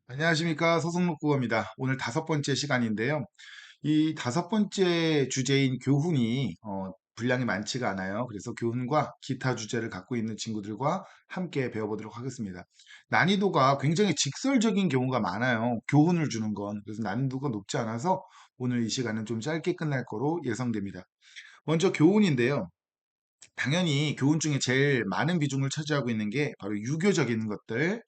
안녕하십니까. 서승록국어입니다. 오늘 5번째 시간인데요. 이 5번째 주제인 교훈이 분량이 많지가 않아요. 그래서 교훈과 기타 주제를 갖고 있는 친구들과 함께 배워보도록 하겠습니다. 난이도가 굉장히 직설적인 경우가 많아요. 교훈을 주는 건. 그래서 난이도가 높지 않아서 오늘 이 시간은 좀 짧게 끝날 거로 예상됩니다. 먼저 교훈인데요. 당연히 교훈 중에 제일 많은 비중을 차지하고 있는 게 바로 유교적인 것들.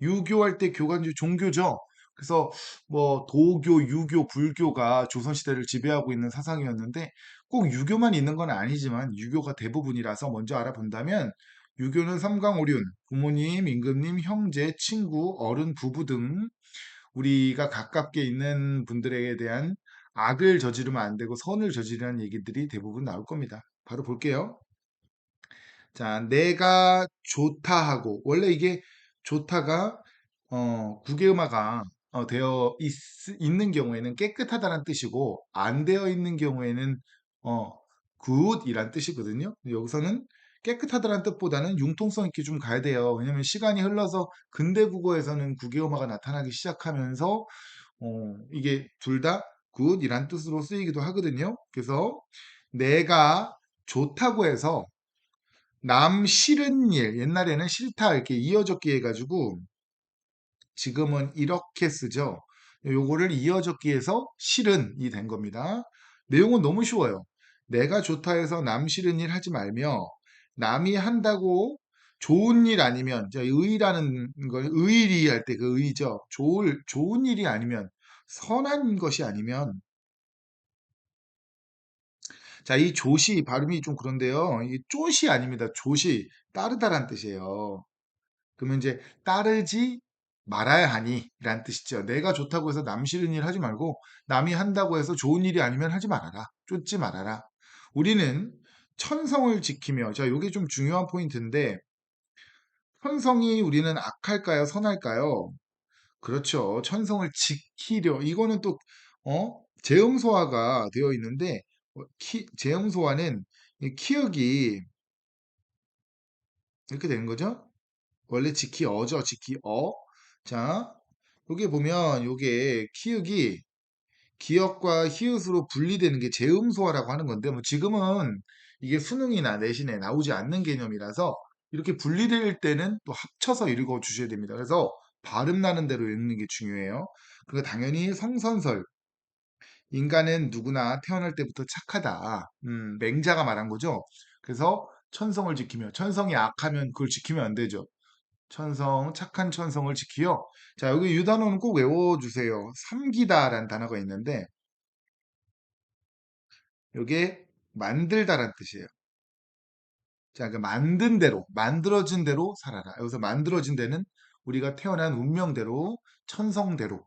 유교할 때 교가 이제 종교죠. 그래서 뭐 도교, 유교, 불교가 조선시대를 지배하고 있는 사상이었는데 꼭 유교만 있는 건 아니지만 유교가 대부분이라서 먼저 알아본다면 유교는 삼강오륜, 부모님, 임금님, 형제, 친구, 어른, 부부 등 우리가 가깝게 있는 분들에 대한 악을 저지르면 안 되고 선을 저지르는 얘기들이 대부분 나올 겁니다. 바로 볼게요. 자, 내가 좋다 하고, 원래 이게 좋다가, 국외음화가 되어 있는 경우에는 깨끗하다는 뜻이고, 안 되어 있는 경우에는, 어, good이란 뜻이거든요. 여기서는 깨끗하다는 뜻보다는 융통성 있게 좀 가야 돼요. 왜냐면 시간이 흘러서 근대 국어에서는 국외음화가 나타나기 시작하면서, 이게 둘 다 good이란 뜻으로 쓰이기도 하거든요. 그래서 내가 좋다고 해서 남 싫은 일, 옛날에는 싫다 이렇게 이어적기 해가지고 지금은 이렇게 쓰죠. 요거를 이어적기 해서 싫은이 된 겁니다. 내용은 너무 쉬워요. 내가 좋다 해서 남 싫은 일 하지 말며 남이 한다고 좋은 일 아니면 의라는 걸 의리 할 때 그 의죠. 좋은 일이 아니면 선한 것이 아니면 자, 이 조시 발음이 좀 그런데요. 이 쪼시 아닙니다. 조시 따르다란 뜻이에요. 그러면 이제 따르지 말아야 하니 라는 뜻이죠. 내가 좋다고 해서 남 싫은 일 하지 말고 남이 한다고 해서 좋은 일이 아니면 하지 말아라. 쫓지 말아라. 우리는 천성을 지키며 자, 요게 좀 중요한 포인트인데 천성이 우리는 악할까요? 선할까요? 그렇죠. 천성을 지키려. 이거는 또 제음소화가 되어 있는데 제음소화는 이 키읔이 이렇게 되는 거죠. 원래 지키어죠. 지키어. 자, 여기 보면 요게 키읔이 기역과 히읗으로 분리되는 게 제음소화라고 하는 건데 뭐 지금은 이게 수능이나 내신에 나오지 않는 개념이라서 이렇게 분리될 때는 또 합쳐서 읽어 주셔야 됩니다. 그래서 발음 나는 대로 읽는 게 중요해요. 그리고 당연히 성선설. 인간은 누구나 태어날 때부터 착하다. 맹자가 말한 거죠. 그래서 천성을 지키며 천성이 악하면 그걸 지키면 안 되죠. 천성, 착한 천성을 지키요. 자, 여기 이 단어는 꼭 외워주세요. 삼기다라는 단어가 있는데, 이게 만들다란 뜻이에요. 자, 그 만든 대로, 만들어진 대로 살아라. 여기서 만들어진 데는 우리가 태어난 운명대로, 천성대로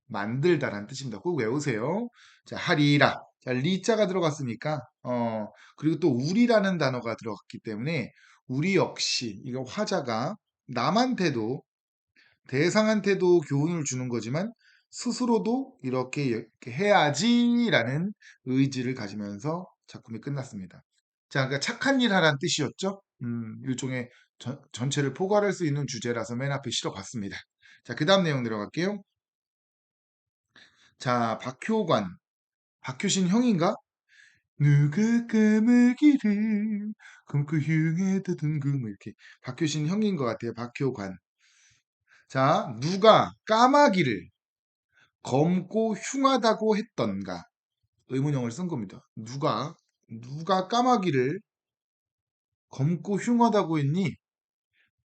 만들다란 뜻입니다. 꼭 외우세요. 자, 하리라. 자, 리자가 들어갔으니까, 그리고 또 우리라는 단어가 들어갔기 때문에, 우리 역시, 이거 화자가 남한테도 대상한테도 교훈을 주는 거지만 스스로도 이렇게 해야지라는 의지를 가지면서 작품이 끝났습니다. 자, 그러니까 착한 일 하라는 뜻이었죠. 일종의 전체를 포괄할 수 있는 주제라서 맨 앞에 실어봤습니다. 자, 그 다음 내용 들어갈게요. 자, 박효신 형인가? 누가 까마귀를 검고 흉에다 둔 금 이렇게 박효신 형인 것 같아요. 박효관. 자, 누가 까마귀를 검고 흉하다고 했던가? 의문형을 쓴 겁니다. 누가 까마귀를 검고 흉하다고 했니?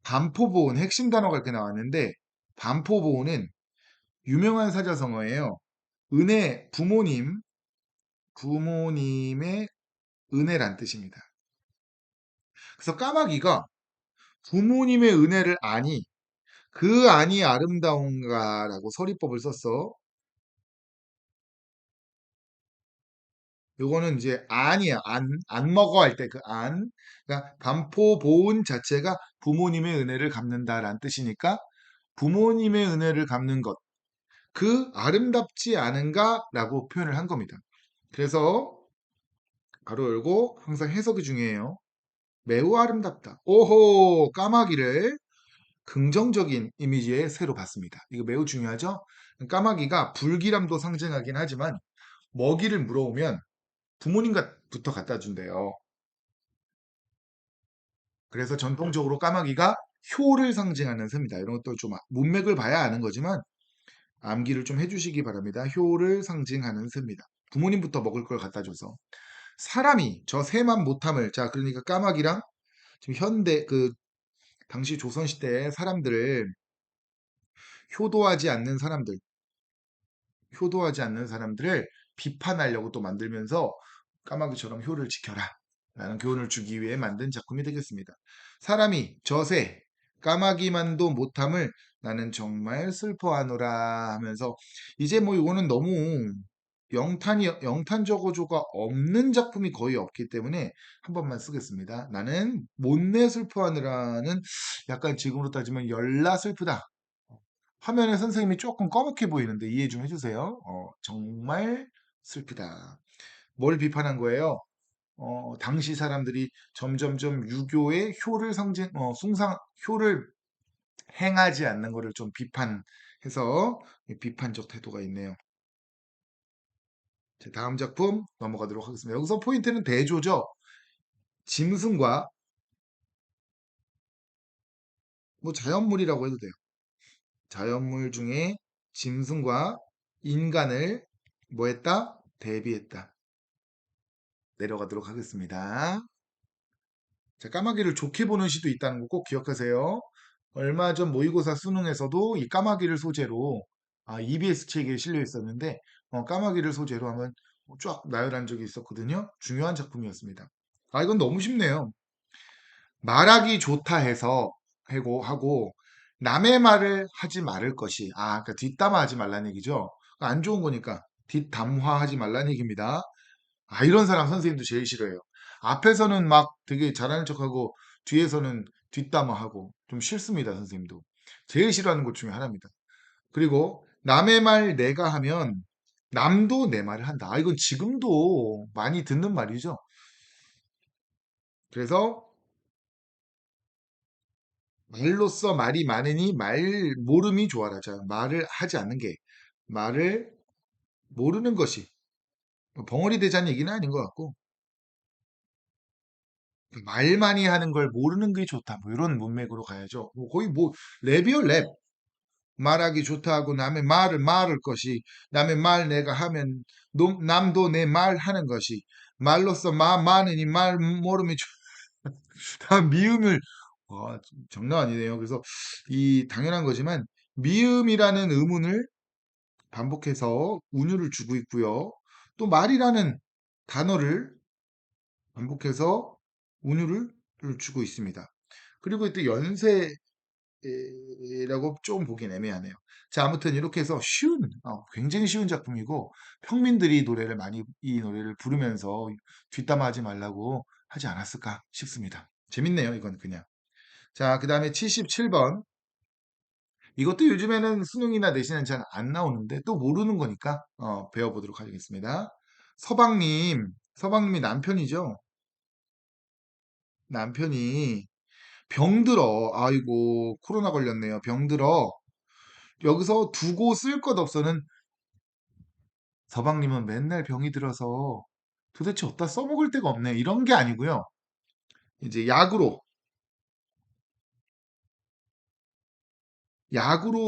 반포보은 핵심 단어가 이렇게 나왔는데, 반포보은은 유명한 사자성어예요. 부모님의 은혜란 뜻입니다. 그래서 까마귀가 부모님의 은혜를 아니, 그 안이 아름다운가라고 서리법을 썼어. 요거는 이제 안이야. 안 먹어 할 때 그 안. 그러니까 반포보은 자체가 부모님의 은혜를 갚는다라는 뜻이니까 부모님의 은혜를 갚는 것. 그 아름답지 않은가라고 표현을 한 겁니다. 그래서 가로 열고 항상 해석이 중요해요. 매우 아름답다. 오호, 까마귀를 긍정적인 이미지에 새로 봤습니다. 이거 매우 중요하죠? 까마귀가 불길함도 상징하긴 하지만 먹이를 물어오면 부모님부터 갖다 준대요. 그래서 전통적으로 까마귀가 효를 상징하는 새입니다. 이런 것도 좀 문맥을 봐야 아는 거지만 암기를 좀 해주시기 바랍니다. 효를 상징하는 새입니다. 부모님부터 먹을 걸 갖다 줘서. 사람이 저 새만 못함을, 자, 그러니까 까마귀랑 지금 현대, 당시 조선시대의 사람들을 효도하지 않는 사람들, 효도하지 않는 사람들을 비판하려고 또 만들면서 까마귀처럼 효를 지켜라 라는 교훈을 주기 위해 만든 작품이 되겠습니다. 사람이 저새 까마귀만도 못함을 나는 정말 슬퍼하노라 하면서 이제 뭐 이거는 너무 영탄 적어조가 없는 작품이 거의 없기 때문에 한 번만 쓰겠습니다. 나는 못내 슬퍼하느라는 약간 지금으로 따지면 열나 슬프다. 화면에 선생님이 조금 꺼멓게 보이는데 이해 좀 해주세요. 정말 슬프다. 뭘 비판한 거예요? 당시 사람들이 점점점 유교의 효를 효를 행하지 않는 것을 좀 비판해서 비판적 태도가 있네요. 자, 다음 작품 넘어가도록 하겠습니다. 여기서 포인트는 대조죠. 짐승과 뭐 자연물이라고 해도 돼요. 자연물 중에 짐승과 인간을 뭐 했다? 대비했다. 내려가도록 하겠습니다. 자, 까마귀를 좋게 보는 시도 있다는 거 꼭 기억하세요. 얼마 전 모의고사 수능에서도 이 까마귀를 소재로 EBS 책에 실려 있었는데 까마귀를 소재로 한번 쫙 나열한 적이 있었거든요. 중요한 작품이었습니다. 이건 너무 쉽네요. 말하기 좋다 해서 하고 남의 말을 하지 말을 것이 그러니까 뒷담화하지 말라는 얘기죠. 안 좋은 거니까 뒷담화하지 말라는 얘기입니다. 이런 사람 선생님도 제일 싫어해요. 앞에서는 막 되게 잘하는 척하고 뒤에서는 뒷담화하고 좀 싫습니다, 선생님도. 제일 싫어하는 것 중에 하나입니다. 그리고 남의 말 내가 하면 남도 내 말을 한다. 이건 지금도 많이 듣는 말이죠. 그래서 말로써 말이 많으니 말 모름이 좋아라. 자, 말을 하지 않는 게 말을 모르는 것이 벙어리 되자는 얘기는 아닌 것 같고 말 많이 하는 걸 모르는 게 좋다. 뭐 이런 문맥으로 가야죠. 뭐 거의 뭐 랩이요, 랩. 말하기 좋다고 남의 말을 말을 것이 남의 말 내가 하면 남도 내 말 하는 것이 말로써 많으니 말 모름이 다 미음을 장난 아니네요. 그래서 이 당연한 거지만 미음이라는 의문을 반복해서 운율을 주고 있고요. 또 말이라는 단어를 반복해서 운율을 주고 있습니다. 그리고 또 연세라고 좀 보긴 애매하네요. 자, 아무튼 이렇게 해서 굉장히 쉬운 작품이고 평민들이 이 노래를 부르면서 뒷담화하지 말라고 하지 않았을까 싶습니다. 재밌네요, 이건 그냥. 자, 그 다음에 77번. 이것도 요즘에는 수능이나 내신은 잘 안 나오는데 또 모르는 거니까 배워보도록 하겠습니다. 서방님이 남편이죠. 남편이 병들어. 아이고, 코로나 걸렸네요. 병들어. 여기서 두고 쓸 것 없어는 서방님은 맨날 병이 들어서 도대체 어디다 써먹을 데가 없네. 이런 게 아니고요. 이제 약으로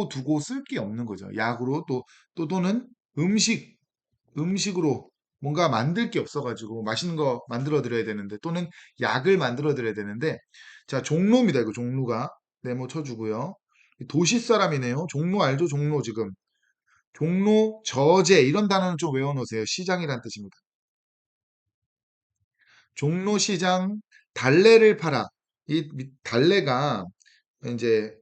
두고 쓸 게 없는 거죠. 약으로 또는 음식으로 뭔가 만들 게 없어가지고 맛있는 거 만들어 드려야 되는데 또는 약을 만들어 드려야 되는데 자, 종로입니다. 이거 종로가 네모 쳐주고요. 도시 사람이네요. 종로 알죠? 종로 지금. 종로, 저재 이런 단어는 좀 외워놓으세요. 시장이란 뜻입니다. 종로시장 달래를 팔아. 이 달래가 이제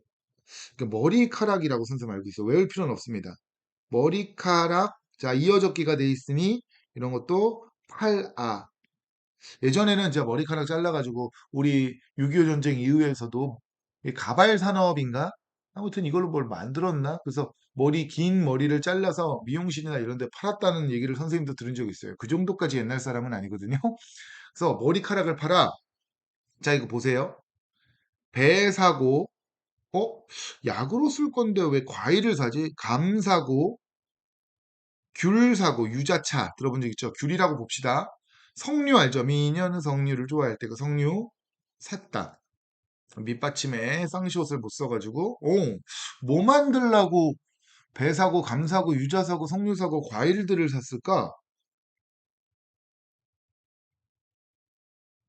그 머리카락이라고 선생님 알고 있어요. 외울 필요는 없습니다. 머리카락, 자, 이어적기가 돼 있으니 이런 것도 팔아. 예전에는 제가 머리카락 잘라가지고 우리 6.25 전쟁 이후에서도 이 가발 산업인가? 아무튼 이걸로 뭘 만들었나? 그래서 긴 머리를 잘라서 미용실이나 이런 데 팔았다는 얘기를 선생님도 들은 적이 있어요. 그 정도까지 옛날 사람은 아니거든요. 그래서 머리카락을 팔아. 자, 이거 보세요. 배 사고 어? 약으로 쓸 건데 왜 과일을 사지? 감 사고, 귤 사고, 유자차 들어본 적 있죠? 귤이라고 봅시다. 석류 알죠? 미녀는 석류를 좋아할 때 그 석류 샀다. 밑받침에 쌍시옷을 못 써가지고, 뭐 만들라고 배 사고, 감 사고, 유자 사고, 석류 사고, 과일들을 샀을까?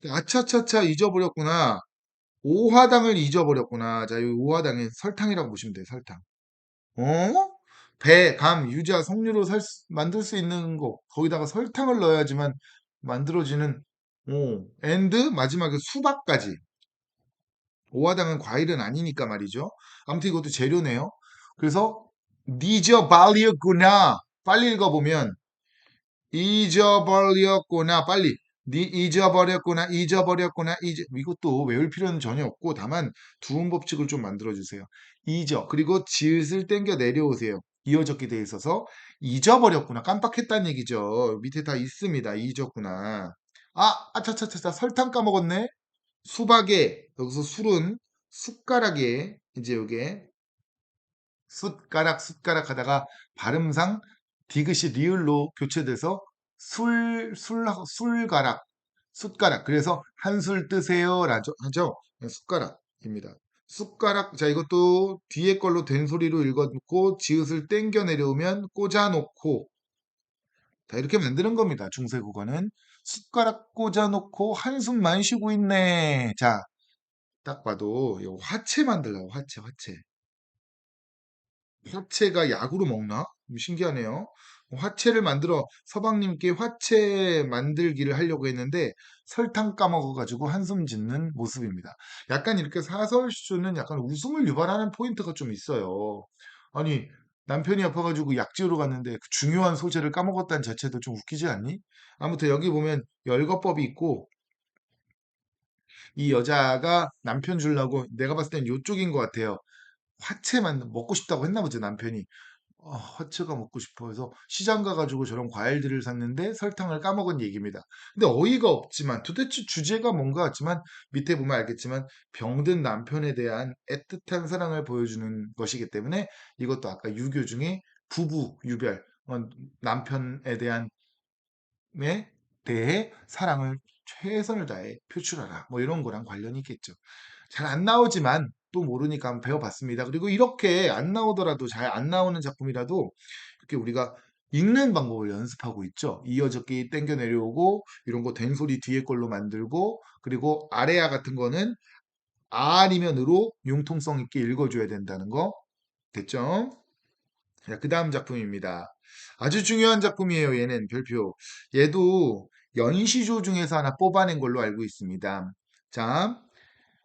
아차차차 잊어버렸구나. 오화당을 잊어버렸구나. 자, 이 오화당에 설탕이라고 보시면 돼요, 설탕. 어? 배, 감, 유자, 석류로 만들 수 있는 거, 거기다가 설탕을 넣어야지만 만들어지는, 앤드 마지막에 수박까지. 오화당은 과일은 아니니까 말이죠. 아무튼 이것도 재료네요. 그래서 잊어버렸구나. 빨리 읽어보면 잊어버렸구나. 빨리. 잊어버렸구나. 이것도 외울 필요는 전혀 없고 다만 두음 법칙을 좀 만들어 주세요. 그리고 지읒을 땡겨 내려오세요. 이어적게 돼 있어서 잊어버렸구나. 깜빡했다는 얘기죠. 밑에 다 있습니다. 잊었구나. 아차차차차 설탕 까먹었네. 수박에 여기서 술은 숟가락에 이제 요게 숟가락 하다가 발음상 디귿이 리을로 교체돼서 술가락, 숟가락. 그래서 한술 뜨세요. 하죠. 숟가락입니다. 숟가락. 자, 이것도 뒤에 걸로 된 소리로 읽어놓고 지읒을 땡겨 내려오면 꽂아놓고. 자, 이렇게 만드는 겁니다. 중세국어는. 숟가락 꽂아놓고 한숨만 쉬고 있네. 자, 딱 봐도 요 화채 만들라고 화채. 화채가 약으로 먹나? 신기하네요. 화채를 만들어 서방님께 화채 만들기를 하려고 했는데 설탕 까먹어가지고 한숨 짓는 모습입니다. 약간 이렇게 사설시조는 약간 웃음을 유발하는 포인트가 좀 있어요. 아니, 남편이 아파가지고 약지으로 갔는데 그 중요한 소재를 까먹었다는 자체도 좀 웃기지 않니? 아무튼 여기 보면 열거법이 있고 이 여자가 남편 주려고 내가 봤을 땐 요쪽인 것 같아요. 화채만 먹고 싶다고 했나 보죠, 남편이. 화채가 먹고 싶어 해서 시장 가가지고 저런 과일들을 샀는데 설탕을 까먹은 얘기입니다. 근데 어이가 없지만 도대체 주제가 뭔가 같지만 밑에 보면 알겠지만 병든 남편에 대한 애틋한 사랑을 보여주는 것이기 때문에 이것도 아까 유교 중에 부부 유별, 남편에 대한 에 대해 사랑을 최선을 다해 표출하라. 뭐 이런 거랑 관련이 있겠죠. 잘 안 나오지만 또 모르니까 한번 배워봤습니다. 그리고 이렇게 안 나오더라도 잘 안 나오는 작품이라도 이렇게 우리가 읽는 방법을 연습하고 있죠. 이어적기 땡겨 내려오고 이런 거 된소리 뒤에 걸로 만들고 그리고 아래아 같은 거는 아니면 으로 융통성 있게 읽어줘야 된다는 거 됐죠? 자, 그 다음 작품입니다. 아주 중요한 작품이에요. 얘는 별표. 얘도 연시조 중에서 하나 뽑아낸 걸로 알고 있습니다. 자,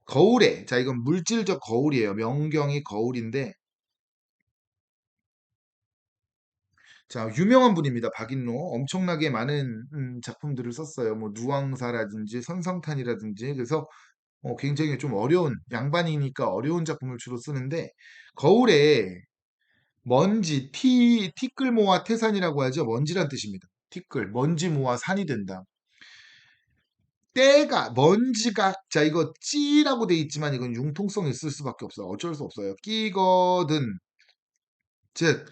거울에. 자, 이건 물질적 거울이에요. 명경이 거울인데, 자, 유명한 분입니다. 박인로. 엄청나게 많은 작품들을 썼어요. 뭐 누앙사라든지 선성탄이라든지. 그래서 굉장히 좀 어려운 양반이니까 어려운 작품을 주로 쓰는데 거울에 먼지, 티끌 모아 태산이라고 하죠. 먼지란 뜻입니다. 티끌, 먼지 모아 산이 된다. 먼지가, 자, 이거 찌라고 돼 있지만 이건 융통성이 있을 수밖에 없어요. 어쩔 수 없어요. 끼거든. 즉,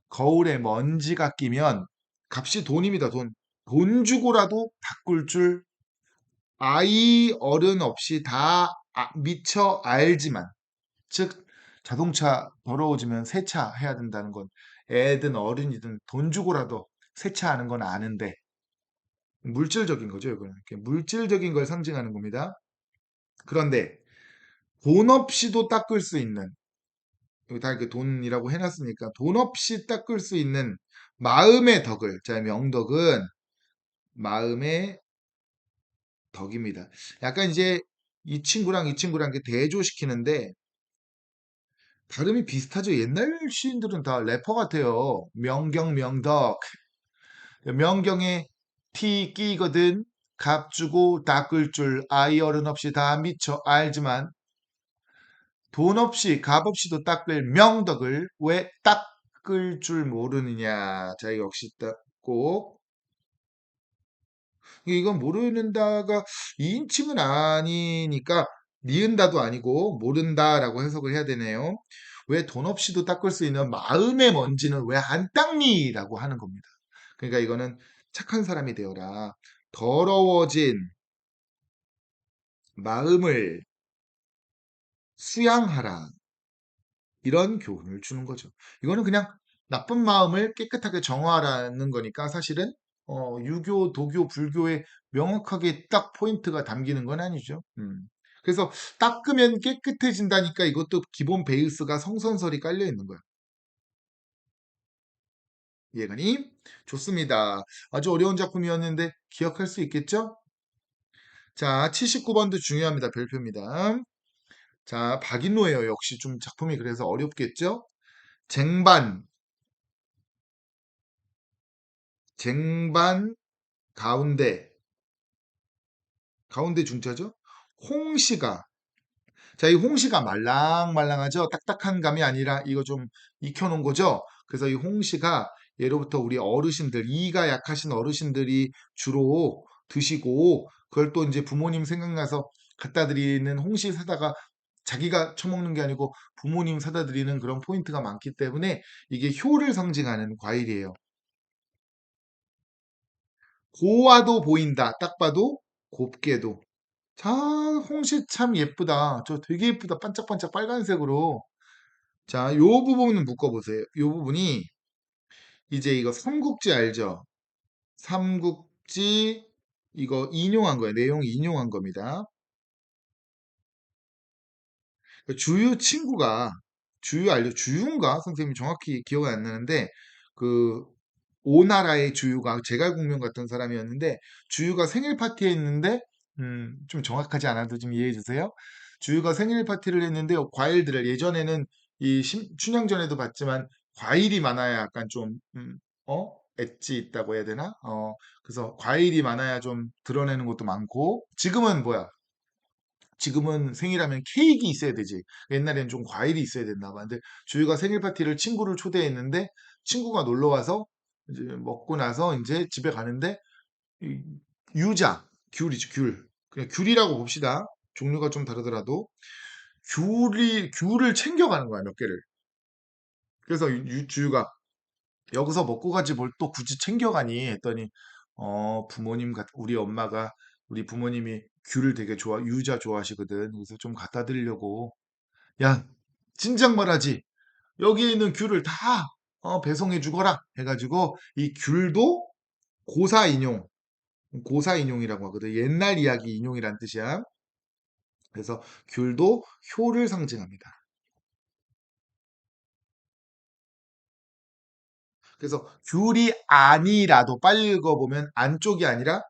거울에 먼지가 끼면 값이 돈입니다. 돈. 돈 주고라도 바꿀 줄 아이 어른 없이 다 미처 알지만 즉 자동차 더러워지면 세차해야 된다는 건 애든 어른이든 돈 주고라도 세차하는 건 아는데 물질적인 거죠, 이거는. 이렇게 물질적인 걸 상징하는 겁니다. 그런데 돈 없이도 닦을 수 있는 여기 다 이렇게 돈이라고 해놨으니까 돈 없이 닦을 수 있는 마음의 덕을 자 명덕은 마음의 덕입니다. 약간 이제 이 친구랑 이렇게 대조시키는데 발음이 비슷하죠. 옛날 시인들은 다 래퍼 같아요. 명경, 명덕. 명경에 티 끼거든. 값 주고 닦을 줄 아이 어른 없이 다 미처 알지만 돈 없이 값 없이도 닦을 명덕을 왜 닦을 줄 모르느냐. 자, 역시 꼭 이건 모르는다가 2인칭은 아니니까 니은다도 아니고 모른다라고 해석을 해야 되네요. 왜 돈 없이도 닦을 수 있는 마음의 먼지는 왜 안 닦니?라고 하는 겁니다. 그러니까 이거는 착한 사람이 되어라. 더러워진 마음을 수양하라. 이런 교훈을 주는 거죠. 이거는 그냥 나쁜 마음을 깨끗하게 정화하라는 거니까 사실은 유교, 도교, 불교에 명확하게 딱 포인트가 담기는 건 아니죠. 그래서 닦으면 깨끗해진다니까 이것도 기본 베이스가 성선설이 깔려 있는 거예요. 이해가니? 좋습니다. 아주 어려운 작품이었는데 기억할 수 있겠죠? 자, 79번도 중요합니다. 별표입니다. 자, 박인노예요. 역시 좀 작품이 그래서 어렵겠죠? 쟁반, 쟁반 가운데, 가운데 중자죠? 홍시가, 자, 이 홍시가 말랑말랑하죠? 딱딱한 감이 아니라 이거 좀 익혀놓은 거죠? 그래서 이 홍시가 예로부터 우리 어르신들, 이가 약하신 어르신들이 주로 드시고, 그걸 또 이제 부모님 생각나서 갖다 드리는 홍시 사다가 자기가 처먹는 게 아니고 부모님 사다 드리는 그런 포인트가 많기 때문에 이게 효를 상징하는 과일이에요. 고와도 보인다. 딱 봐도 곱게도. 자, 홍시 참 예쁘다. 저 되게 예쁘다. 반짝반짝 빨간색으로. 자, 요 부분은 묶어보세요. 요 부분이 이제 이거 삼국지 알죠? 삼국지 이거 인용한 거예요. 내용 인용한 겁니다. 주유 친구가 주유 알죠? 주유인가? 선생님이 정확히 기억이 안 나는데 그 오나라의 주유가 제갈공명 같은 사람이었는데 주유가 생일 파티에 있는데 좀 정확하지 않아도 좀 이해해 주세요. 주유가 생일 파티를 했는데 과일들을 예전에는 춘향전에도 봤지만 과일이 많아야 약간 좀 엣지 있다고 해야 되나? 그래서 과일이 많아야 좀 드러내는 것도 많고 지금은 뭐야? 지금은 생일하면 케이크 있어야 되지. 옛날에는 좀 과일이 있어야 됐나 봐. 근데 주희가 생일 파티를 친구를 초대했는데 친구가 놀러 와서 이제 먹고 나서 이제 집에 가는데 이 유자, 귤이죠, 귤. 그냥 귤이라고 봅시다. 종류가 좀 다르더라도 귤을 챙겨가는 거야, 몇 개를. 그래서 주희가 여기서 먹고 가지 뭘 또 굳이 챙겨가니 했더니 우리 엄마가 우리 부모님이 귤을 되게 유자 좋아하시거든. 그래서 좀 갖다 드리려고 야, 진작 말하지. 여기 있는 귤을 다 배송해 주거라 해가지고 이 귤도 고사 인용, 고사 인용이라고 하거든. 옛날 이야기 인용이란 뜻이야. 그래서 귤도 효를 상징합니다. 그래서 귤이 아니라도 빨리 읽어보면 안쪽이 아니라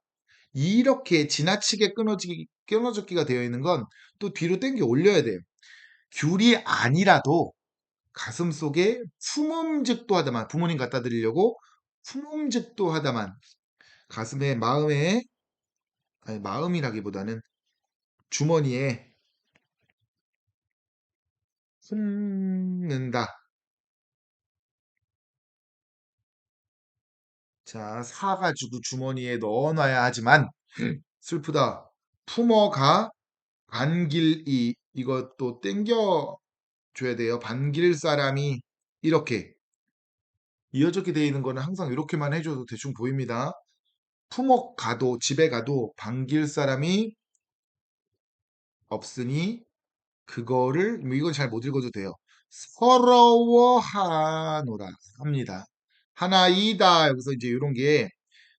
이렇게 지나치게 끊어졌기가 되어 있는 건 또 뒤로 당겨 올려야 돼요. 귤이 아니라도 가슴 속에 품음직도 하다만 부모님 갖다 드리려고 품음직도 하다만 가슴에 마음에 아니 마음이라기보다는 주머니에 품는다. 자, 사가지고 주머니에 넣어놔야 하지만 슬프다. 품어가 반길이 이것도 땡겨 줘야 돼요. 반길 사람이 이렇게 이어졌게 되어 있는 거는 항상 이렇게만 해줘도 대충 보입니다. 품어 가도 집에 가도 반길 사람이 없으니 그거를 뭐 이건 잘 못 읽어도 돼요. 서러워하노라 합니다. 하나이다 여기서 이제 이런 게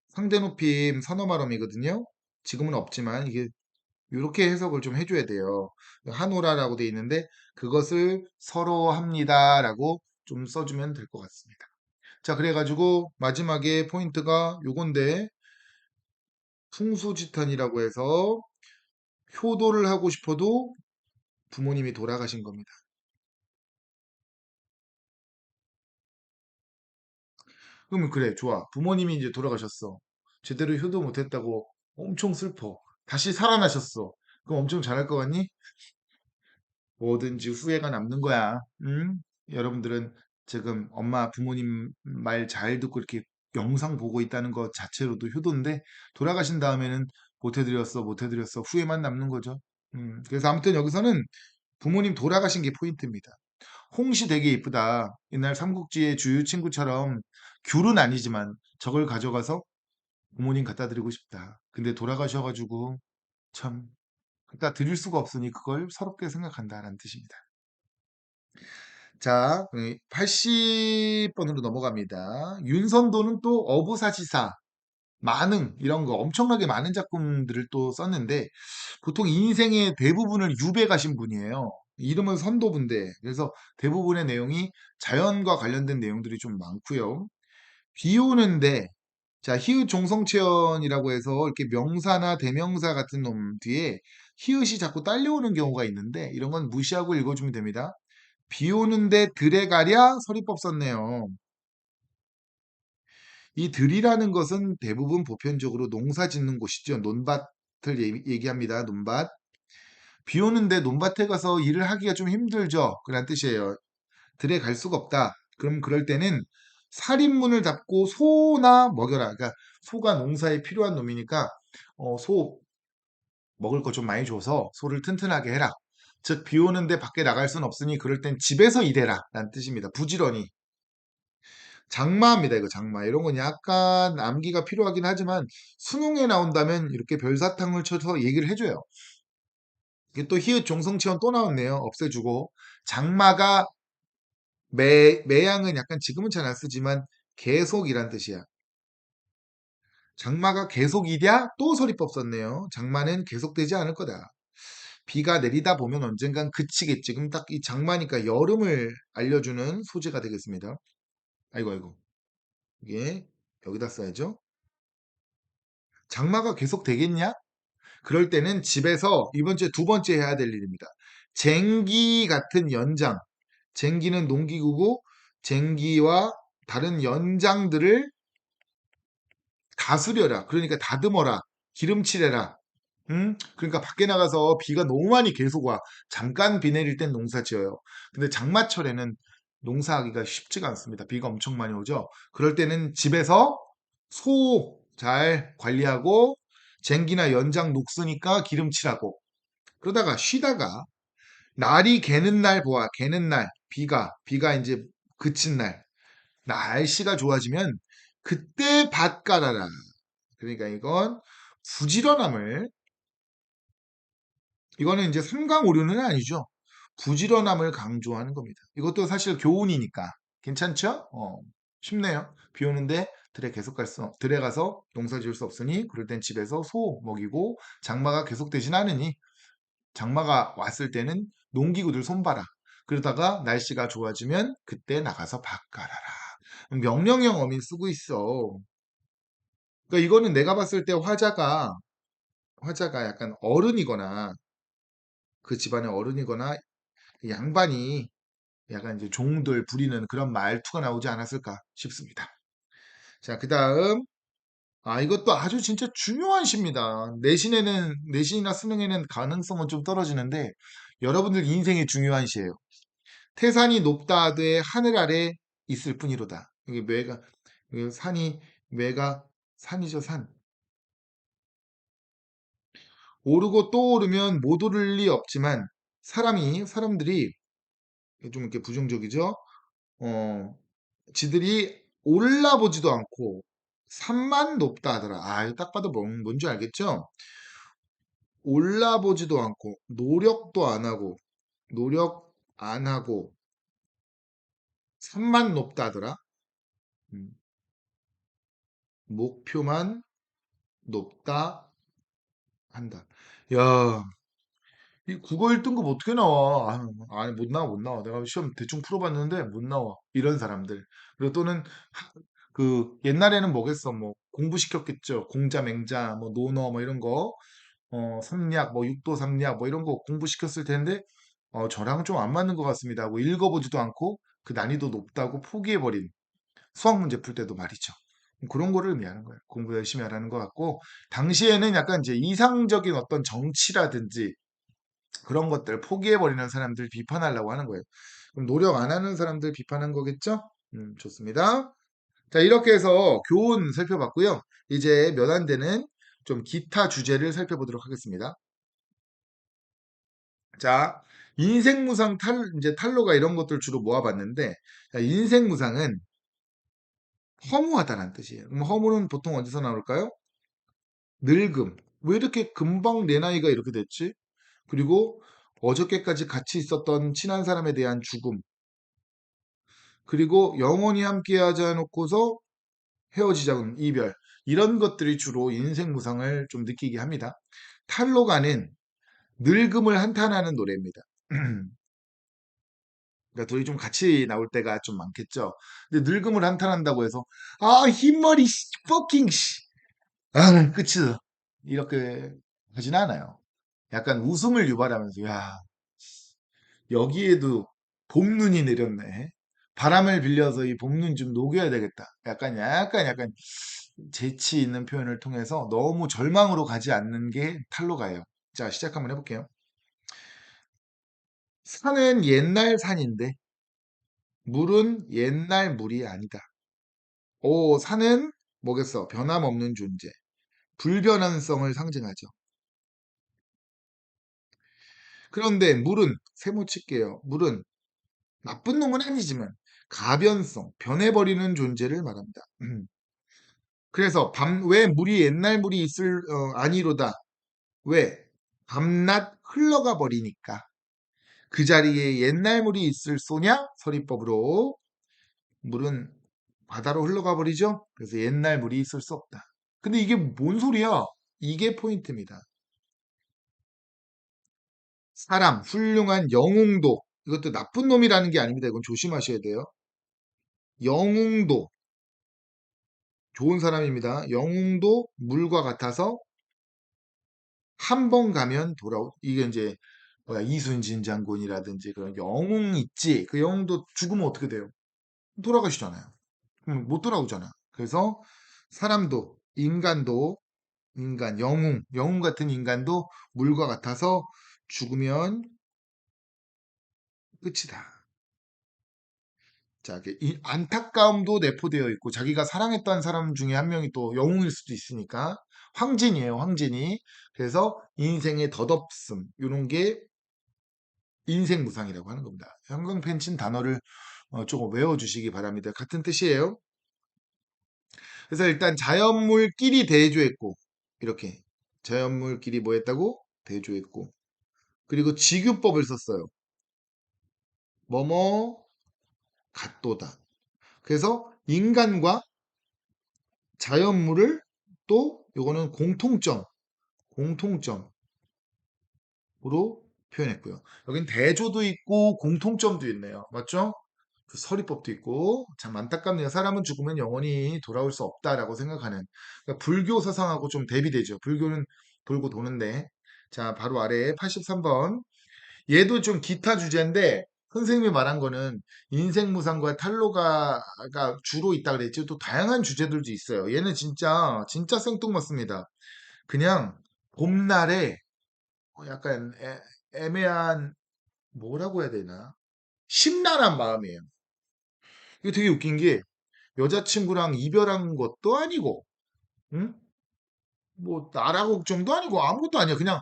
상대 높임 선어말음이거든요. 지금은 없지만 이게 이렇게 해석을 좀 해줘야 돼요. 하노라라고 돼 있는데 그것을 서러워합니다라고 좀 써주면 될 것 같습니다. 자, 그래가지고 마지막에 포인트가 요건데 풍수지탄이라고 해서 효도를 하고 싶어도 부모님이 돌아가신 겁니다. 그러면 그래, 좋아. 부모님이 이제 돌아가셨어. 제대로 효도 못했다고 엄청 슬퍼. 다시 살아나셨어. 그럼 엄청 잘할 것 같니? 뭐든지 후회가 남는 거야. 응? 여러분들은 지금 엄마, 부모님 말 잘 듣고 이렇게 영상 보고 있다는 것 자체로도 효도인데 돌아가신 다음에는 못 해드렸어, 못 해드렸어. 후회만 남는 거죠. 그래서 아무튼 여기서는 부모님 돌아가신 게 포인트입니다. 홍시 되게 이쁘다. 옛날 삼국지의 주유 친구처럼 귤은 아니지만 저걸 가져가서 부모님 갖다 드리고 싶다. 근데 돌아가셔가지고 참 갖다 드릴 수가 없으니 그걸 서럽게 생각한다라는 뜻입니다. 자, 80번으로 넘어갑니다. 윤선도는 또 어부사시사, 만흥 이런 거 엄청나게 많은 작품들을 또 썼는데 보통 인생의 대부분을 유배 가신 분이에요. 이름은 선도분데 그래서 대부분의 내용이 자연과 관련된 내용들이 좀 많고요. 비 오는데 자 히읗 종성체언이라고 해서 이렇게 명사나 대명사 같은 놈 뒤에 히읗이 자꾸 딸려오는 경우가 있는데 이런 건 무시하고 읽어주면 됩니다. 비 오는데 들에 가랴 서리법 썼네요. 이 들이라는 것은 대부분 보편적으로 농사 짓는 곳이죠. 논밭을 얘기합니다. 논밭. 비 오는데 논밭에 가서 일을 하기가 좀 힘들죠. 그런 뜻이에요. 들에 갈 수가 없다. 그럼 그럴 때는 살인문을 잡고 소나 먹여라. 그러니까 소가 농사에 필요한 놈이니까 소 먹을 거 좀 많이 줘서 소를 튼튼하게 해라. 즉, 비 오는데 밖에 나갈 순 없으니 그럴 땐 집에서 일해라. 라는 뜻입니다. 부지런히. 장마입니다. 이거 장마. 이런 건 약간 암기가 필요하긴 하지만 수능에 나온다면 이렇게 별사탕을 쳐서 얘기를 해줘요. 이게 또 히읗 종성체험 또 나왔네요. 없애주고. 장마가 매양은 약간 지금은 잘 안 쓰지만 계속이란 뜻이야. 장마가 계속이랴? 또 소리법 썼네요. 장마는 계속되지 않을 거다. 비가 내리다 보면 언젠간 그치겠지. 그럼 딱 이 장마니까 여름을 알려주는 소재가 되겠습니다. 아이고, 아이고. 이게 여기다 써야죠. 장마가 계속 되겠냐? 그럴 때는 집에서 이번 주에 두 번째 해야 될 일입니다. 쟁기 같은 연장. 쟁기는 농기구고 쟁기와 다른 연장들을 다스려라. 그러니까 다듬어라. 기름칠해라. 그러니까 밖에 나가서 비가 너무 많이 계속 와. 잠깐 비 내릴 땐 농사 지어요. 근데 장마철에는 농사하기가 쉽지가 않습니다. 비가 엄청 많이 오죠. 그럴 때는 집에서 소 잘 관리하고 쟁기나 연장 녹으니까 기름칠하고 그러다가 쉬다가 날이 개는 날 보아. 개는 날 비가 이제 그친 날 날씨가 좋아지면 그때 밭 깔아라. 그러니까 이건 부지런함을 이거는 이제 삼강오류는 아니죠. 부지런함을 강조하는 겁니다. 이것도 사실 교훈이니까 괜찮죠? 쉽네요. 비 오는데 들에 가서 농사 지을 수 없으니 그럴 땐 집에서 소 먹이고 장마가 계속되진 않으니 장마가 왔을 때는 농기구들 손봐라. 그러다가 날씨가 좋아지면 그때 나가서 밭 갈아라. 명령형 어민 쓰고 있어. 그러니까 이거는 내가 봤을 때 화자가 약간 어른이거나 그 집안의 어른이거나 양반이 약간 이제 종들 부리는 그런 말투가 나오지 않았을까 싶습니다. 자, 그 다음. 이것도 아주 진짜 중요한 시입니다. 내신이나 수능에는 가능성은 좀 떨어지는데, 여러분들 인생에 중요한 시예요. 태산이 높다 하되 하늘 아래 있을 뿐이로다. 이게 매가 산이죠, 산. 오르고 또 오르면 못 오를 리 없지만, 사람들이 좀 이렇게 부정적이죠? 어, 지들이 올라보지도 않고 산만 높다 하더라. 이거 딱 봐도 뭔지 알겠죠? 올라보지도 않고 노력 안 하고 산만 높다 하더라. 음, 목표만 높다 한다. 야, 이 국어 1등급 어떻게 나와? 아니, 못 나와, 못 나와. 내가 시험 대충 풀어봤는데 못 나와. 이런 사람들. 그리고 또는 옛날에는 뭐겠어? 뭐 공부시켰겠죠. 공자, 맹자, 뭐 논어, 뭐 이런 거. 삼리학, 뭐 육도 삼리학, 뭐 이런 거 공부시켰을 텐데 저랑은 좀 안 맞는 것 같습니다. 뭐 읽어보지도 않고 그 난이도 높다고 포기해버린 수학 문제 풀 때도 말이죠. 그런 거를 의미하는 거예요. 공부 열심히 하라는 것 같고 당시에는 약간 이제 이상적인 어떤 정치라든지 그런 것들 포기해버리는 사람들 비판하려고 하는 거예요. 그럼 노력 안 하는 사람들 비판한 거겠죠? 좋습니다. 자, 이렇게 해서 교훈 살펴봤고요. 이제 몇 안 되는 좀 기타 주제를 살펴보도록 하겠습니다. 자, 인생무상 이제 탈로가 이런 것들 주로 모아봤는데, 자, 인생무상은 허무하다는 뜻이에요. 그럼 허무는 보통 어디서 나올까요? 늙음. 왜 이렇게 금방 내 나이가 이렇게 됐지? 그리고 어저께까지 같이 있었던 친한 사람에 대한 죽음. 그리고 영원히 함께 하자 놓고서 헤어지자는 이별. 이런 것들이 주로 인생무상을 좀 느끼게 합니다. 탈로가는 늙음을 한탄하는 노래입니다. 그러니까 둘이 좀 같이 나올 때가 좀 많겠죠. 근데 늙음을 한탄한다고 해서 아 흰머리 씨, 퍼킹 씨. 아 끝이다. 이렇게 하진 않아요. 약간 웃음을 유발하면서 야 여기에도 봄눈이 내렸네. 바람을 빌려서 이 봄눈 좀 녹여야 되겠다. 약간 재치 있는 표현을 통해서 너무 절망으로 가지 않는 게 탈로가예요. 자, 시작 한번 해볼게요. 산은 옛날 산인데 물은 옛날 물이 아니다. 오, 산은 뭐겠어? 변함없는 존재. 불변환성을 상징하죠. 그런데 물은 세모칠게요. 물은 나쁜 놈은 아니지만 가변성, 변해버리는 존재를 말합니다. 그래서 왜 물이 옛날 물이 있을 아니로다. 왜? 밤낮 흘러가 버리니까 그 자리에 옛날 물이 있을 소냐? 서리법으로 물은 바다로 흘러가 버리죠. 그래서 옛날 물이 있을 수 없다. 근데 이게 뭔 소리야? 이게 포인트입니다. 사람, 훌륭한 영웅도 이것도 나쁜 놈이라는 게 아닙니다. 이건 조심하셔야 돼요. 영웅도 좋은 사람입니다. 영웅도 물과 같아서 한 번 가면 돌아오. 이게 이제 뭐야 이순신 장군이라든지 그런 영웅 있지. 그 영웅도 죽으면 어떻게 돼요? 돌아가시잖아요. 못 돌아오잖아. 그래서 사람도 인간도 영웅 같은 인간도 물과 같아서 죽으면 끝이다. 자, 이 안타까움도 내포되어 있고 자기가 사랑했던 사람 중에 한 명이 또 영웅일 수도 있으니까 황진이에요, 황진이. 그래서 인생의 덧없음 이런 게 인생무상이라고 하는 겁니다. 형광펜친 단어를 조금 외워주시기 바랍니다. 같은 뜻이에요. 그래서 일단 자연물끼리 대조했고 이렇게 자연물끼리 뭐 했다고? 대조했고 그리고 직유법을 썼어요. 뭐뭐 같도다. 그래서 인간과 자연물을 또 요거는 공통점으로 표현했고요. 여긴 대조도 있고 공통점도 있네요. 맞죠? 그 서리법도 있고 참 안타깝네요. 사람은 죽으면 영원히 돌아올 수 없다라고 생각하는 그러니까 불교 사상하고 좀 대비되죠. 불교는 돌고 도는데 자 바로 아래에 83번 얘도 좀 기타 주제인데 선생님이 말한 거는 인생무상과 탈로가가 주로 있다 그랬지 또 다양한 주제들도 있어요. 얘는 진짜 생뚱맞습니다. 그냥 봄날에 약간 애매한 뭐라고 해야 되나 심란한 마음이에요. 이게 되게 웃긴 게 여자친구랑 이별한 것도 아니고 응? 뭐 나라 걱정도 아니고 아무것도 아니야. 그냥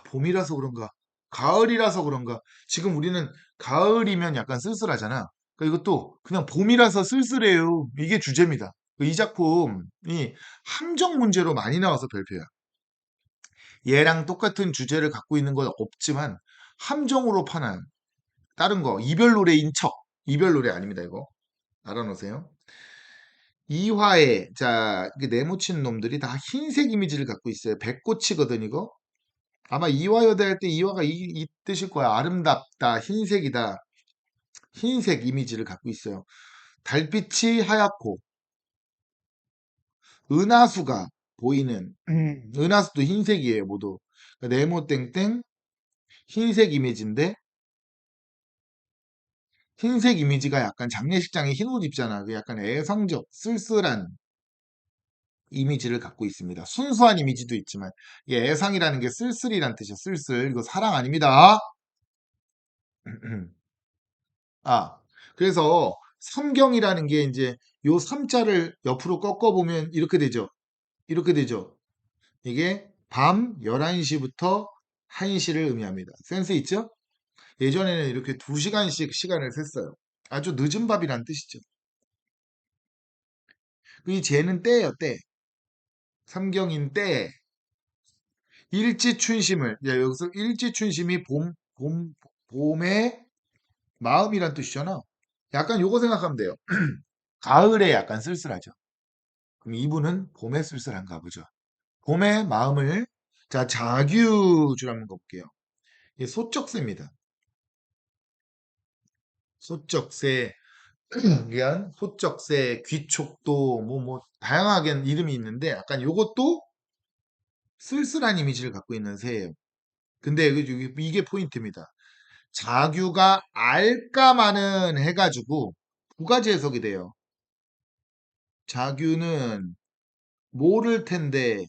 봄이라서 그런가 가을이라서 그런가 지금 우리는 가을이면 약간 쓸쓸하잖아. 그러니까 이것도 그냥 봄이라서 쓸쓸해요. 이게 주제입니다. 이 작품이 함정 문제로 많이 나와서 별표야. 얘랑 똑같은 주제를 갖고 있는 건 없지만 함정으로 파는 다른 거 이별 노래인 척 이별 노래 아닙니다. 이거 알아놓으세요. 이화에 자 네모친 놈들이 다 흰색 이미지를 갖고 있어요. 백꽃이거든 이거. 아마 이화여대 할 때 이화가 이 뜻일 거야. 아름답다, 흰색이다. 흰색 이미지를 갖고 있어요. 달빛이 하얗고 은하수가 보이는 은하수도 흰색이에요. 모두. 그러니까 네모 땡땡 흰색 이미지인데 흰색 이미지가 약간 장례식장에 흰 옷 입잖아. 그 약간 애상적, 쓸쓸한 이미지를 갖고 있습니다. 순수한 이미지도 있지만 이게 애상이라는 게 쓸쓸이란 뜻이야. 쓸쓸. 이거 사랑 아닙니다. 아, 그래서 삼경이라는 게 이제 요 삼자를 옆으로 꺾어보면 이렇게 되죠. 이렇게 되죠. 이게 밤 11시부터 1시를 의미합니다. 센스 있죠? 예전에는 이렇게 2시간씩 시간을 셌어요. 아주 늦은 밥이란 뜻이죠. 이 제는 때예요, 때. 삼경인 때. 일지춘심을, 여기서 일지춘심이 봄의 마음이란 뜻이잖아. 약간 요거 생각하면 돼요. 가을에 약간 쓸쓸하죠. 그럼 이분은 봄에 쓸쓸한가 보죠. 봄의 마음을, 자, 자규줄 한번 볼게요. 이게 소쩍새입니다. 소쩍새, 위한 소쩍새, 귀촉도, 다양하게 이름이 있는데, 약간 요것도 쓸쓸한 이미지를 갖고 있는 새예요. 근데 이게 포인트입니다. 자규가 알까마는 해가지고 두 가지 해석이 돼요. 자규는 모를 텐데,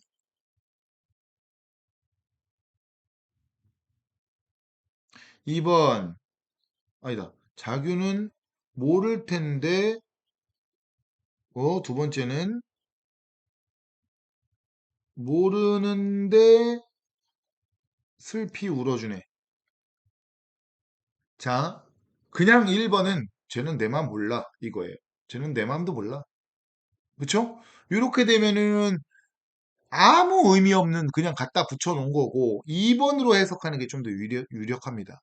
2번, 아니다. 자규는 모를 텐데, 두 번째는 모르는데 슬피 울어주네. 자, 그냥 1번은 쟤는 내 맘 몰라 이거예요. 쟤는 내 맘도 몰라. 그쵸? 이렇게 되면은 아무 의미 없는 그냥 갖다 붙여놓은 거고 2번으로 해석하는 게 좀 더 유력합니다.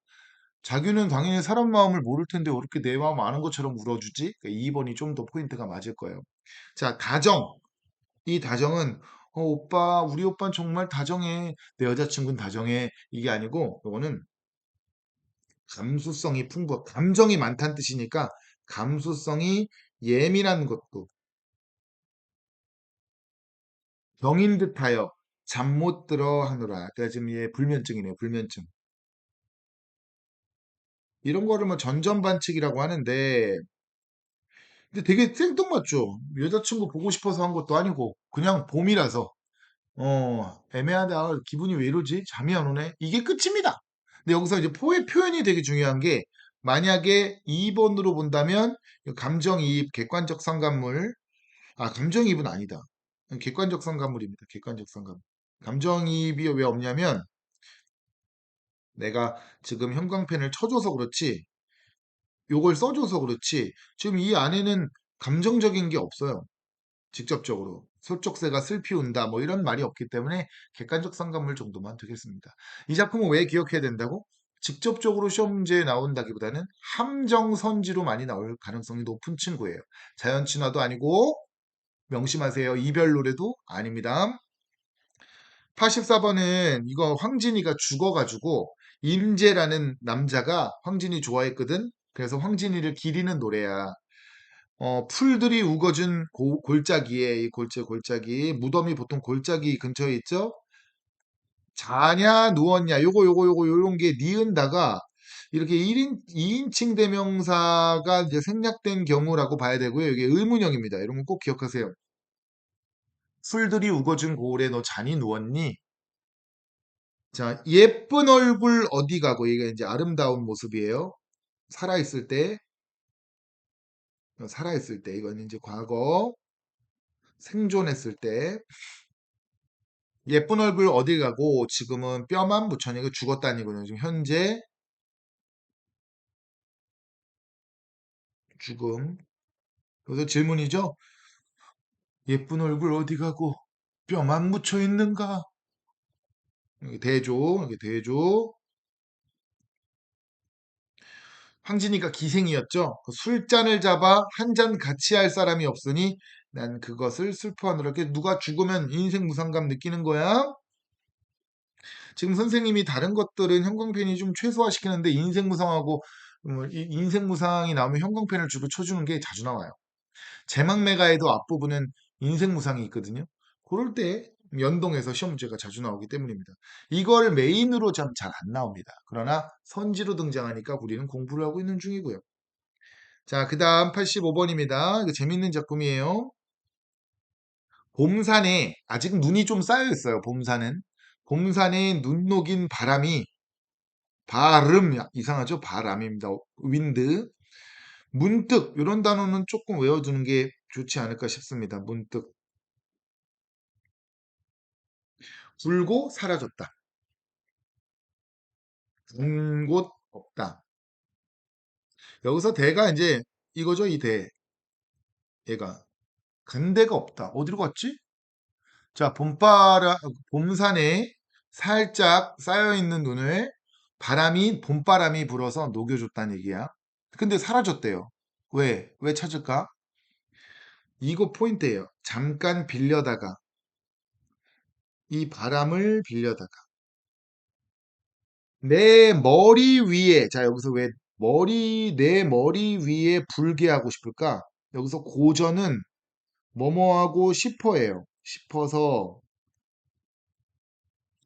자기는 당연히 사람 마음을 모를 텐데 왜 이렇게 내 마음 아는 것처럼 울어주지? 2번이 좀 더 포인트가 맞을 거예요. 자, 다정. 이 다정은 오빠, 우리 오빠는 정말 다정해. 내 여자친구는 다정해. 이게 아니고 이거는 감수성이 감정이 많다는 뜻이니까 감수성이 예민한 것도 병인 듯하여 잠 못 들어 하노라. 그러니까 지금 얘 불면증이네요. 불면증. 이런 거를 뭐 전전반칙이라고 하는데 근데 되게 생뚱맞죠. 여자친구 보고 싶어서 한 것도 아니고 그냥 봄이라서 애매하다. 기분이 왜 이러지? 잠이 안 오네. 이게 끝입니다. 근데 여기서 이제 표현이 되게 중요한 게 만약에 2번으로 본다면 감정이입, 객관적 상관물. 감정이입은 아니다. 객관적 상관물입니다. 객관적 상관물. 감정이입이 왜 없냐면 내가 지금 형광펜을 쳐줘서 그렇지 요걸 써줘서 그렇지 지금 이 안에는 감정적인 게 없어요. 직접적으로 소쩍새가 슬피 운다 뭐 이런 말이 없기 때문에 객관적 상관물 정도만 되겠습니다. 이 작품은 왜 기억해야 된다고? 직접적으로 시험 문제에 나온다기보다는 함정선지로 많이 나올 가능성이 높은 친구예요. 자연친화도 아니고 명심하세요. 이별 노래도 아닙니다. 84번은 이거 황진이가 죽어가지고 임재라는 남자가 황진이 좋아했거든. 그래서 황진이를 기리는 노래야. 풀들이 우거진 골짜기에 이 골짜기 무덤이 보통 골짜기 근처에 있죠. 자냐 누웠냐 요거 요런 게 니은다가 이렇게 2인칭 대명사가 이제 생략된 경우라고 봐야 되고요. 이게 의문형입니다. 이런 거 꼭 기억하세요. 풀들이 우거진 고을에 너 잔이 누웠니? 자, 예쁜 얼굴 어디 가고 이게 이제 아름다운 모습이에요. 살아있을 때, 살아있을 때 이건 이제 과거 생존했을 때 예쁜 얼굴 어디 가고 지금은 뼈만 묻혀니까 죽었다니거든요. 지금 현재 죽음. 그래서 질문이죠. 예쁜 얼굴 어디 가고 뼈만 묻혀 있는가? 여기 대조, 여기 대조. 황진이가 기생이었죠. 그 술잔을 잡아 한 잔 같이 할 사람이 없으니 난 그것을 슬퍼하노라. 이렇게 누가 죽으면 인생 무상감 느끼는 거야. 지금 선생님이 다른 것들은 형광펜이 좀 최소화시키는데 인생 무상하고 인생 무상이 나오면 형광펜을 주로 쳐주는 게 자주 나와요. 제막매가에도 앞부분은 인생 무상이 있거든요. 그럴 때 연동해서 시험 문제가 자주 나오기 때문입니다. 이걸 메인으로 잘 안 나옵니다. 그러나 선지로 등장하니까 우리는 공부를 하고 있는 중이고요. 자, 그 다음 85번입니다. 이거 재밌는 작품이에요. 봄산에 아직 눈이 좀 쌓여 있어요. 봄산은. 봄산에 눈 녹인 바람이 이상하죠? 바람입니다. 윈드. 문득 이런 단어는 조금 외워두는 게 좋지 않을까 싶습니다. 문득 불고 사라졌다. 간 곳 없다. 여기서 대가 이제 이거죠, 이 대. 얘가. 간 데가 없다. 어디로 갔지? 자, 봄산에 살짝 쌓여있는 눈을 봄바람이 불어서 녹여줬다는 얘기야. 근데 사라졌대요. 왜? 왜 찾을까? 이거 포인트예요. 잠깐 빌려다가, 이 바람을 빌려다가, 내 머리 위에, 자, 여기서 왜 내 머리 위에 불게 하고 싶을까? 여기서 고전은 뭐뭐 하고 싶어예요. 싶어서,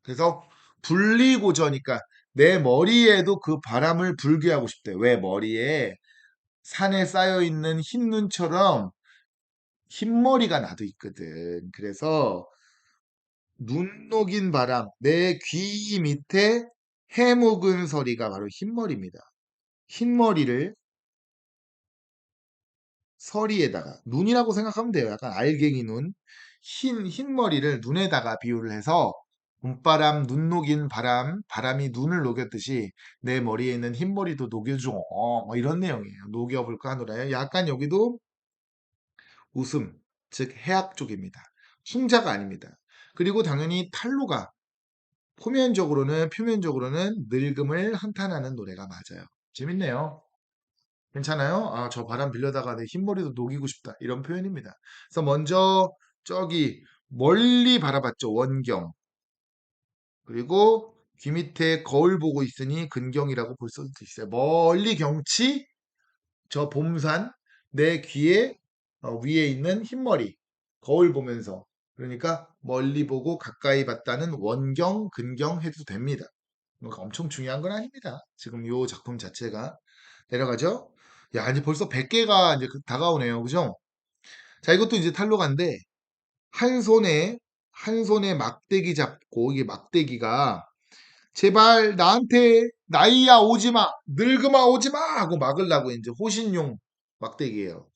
그래서 분리고저니까 내 머리에도 그 바람을 불게 하고 싶대. 왜 머리에 산에 쌓여 있는 흰 눈처럼 흰머리가 나도 있거든. 그래서 눈 녹인 바람, 내 귀 밑에 해묵은 소리가 바로 흰머리입니다. 흰머리를 서리에다가 눈이라고 생각하면 돼요. 약간 알갱이 눈, 흰머리를 눈에다가 비유를 해서 봄바람, 눈 녹인 바람이 눈을 녹였듯이 내 머리에 있는 흰머리도 녹여줘. 뭐 이런 내용이에요. 녹여볼까 하노라요. 약간 여기도 웃음, 즉 해악 쪽입니다. 흉자가 아닙니다. 그리고 당연히 탈로가 표면적으로는 늙음을 한탄하는 노래가 맞아요. 재밌네요. 괜찮아요? 아, 저 바람 빌려다가 내 흰머리도 녹이고 싶다. 이런 표현입니다. 그래서 먼저 저기 멀리 바라봤죠. 원경. 그리고 귀 밑에 거울 보고 있으니 근경이라고 볼 수도 있어요. 멀리 경치, 저 봄산, 내 귀에 위에 있는 흰머리. 거울 보면서. 그러니까 멀리 보고 가까이 봤다는 원경, 근경 해도 됩니다. 뭐 엄청 중요한 건 아닙니다. 지금 이 작품 자체가. 내려가죠? 야, 이제 벌써 100개가 이제 다가오네요. 그죠? 자, 이것도 이제 탈로가인데, 한 손에, 한 손에 막대기 잡고, 이게 막대기가, 제발 나한테 나이야 오지 마, 늙음아 오지 마! 하고 막으려고 이제 호신용 막대기예요.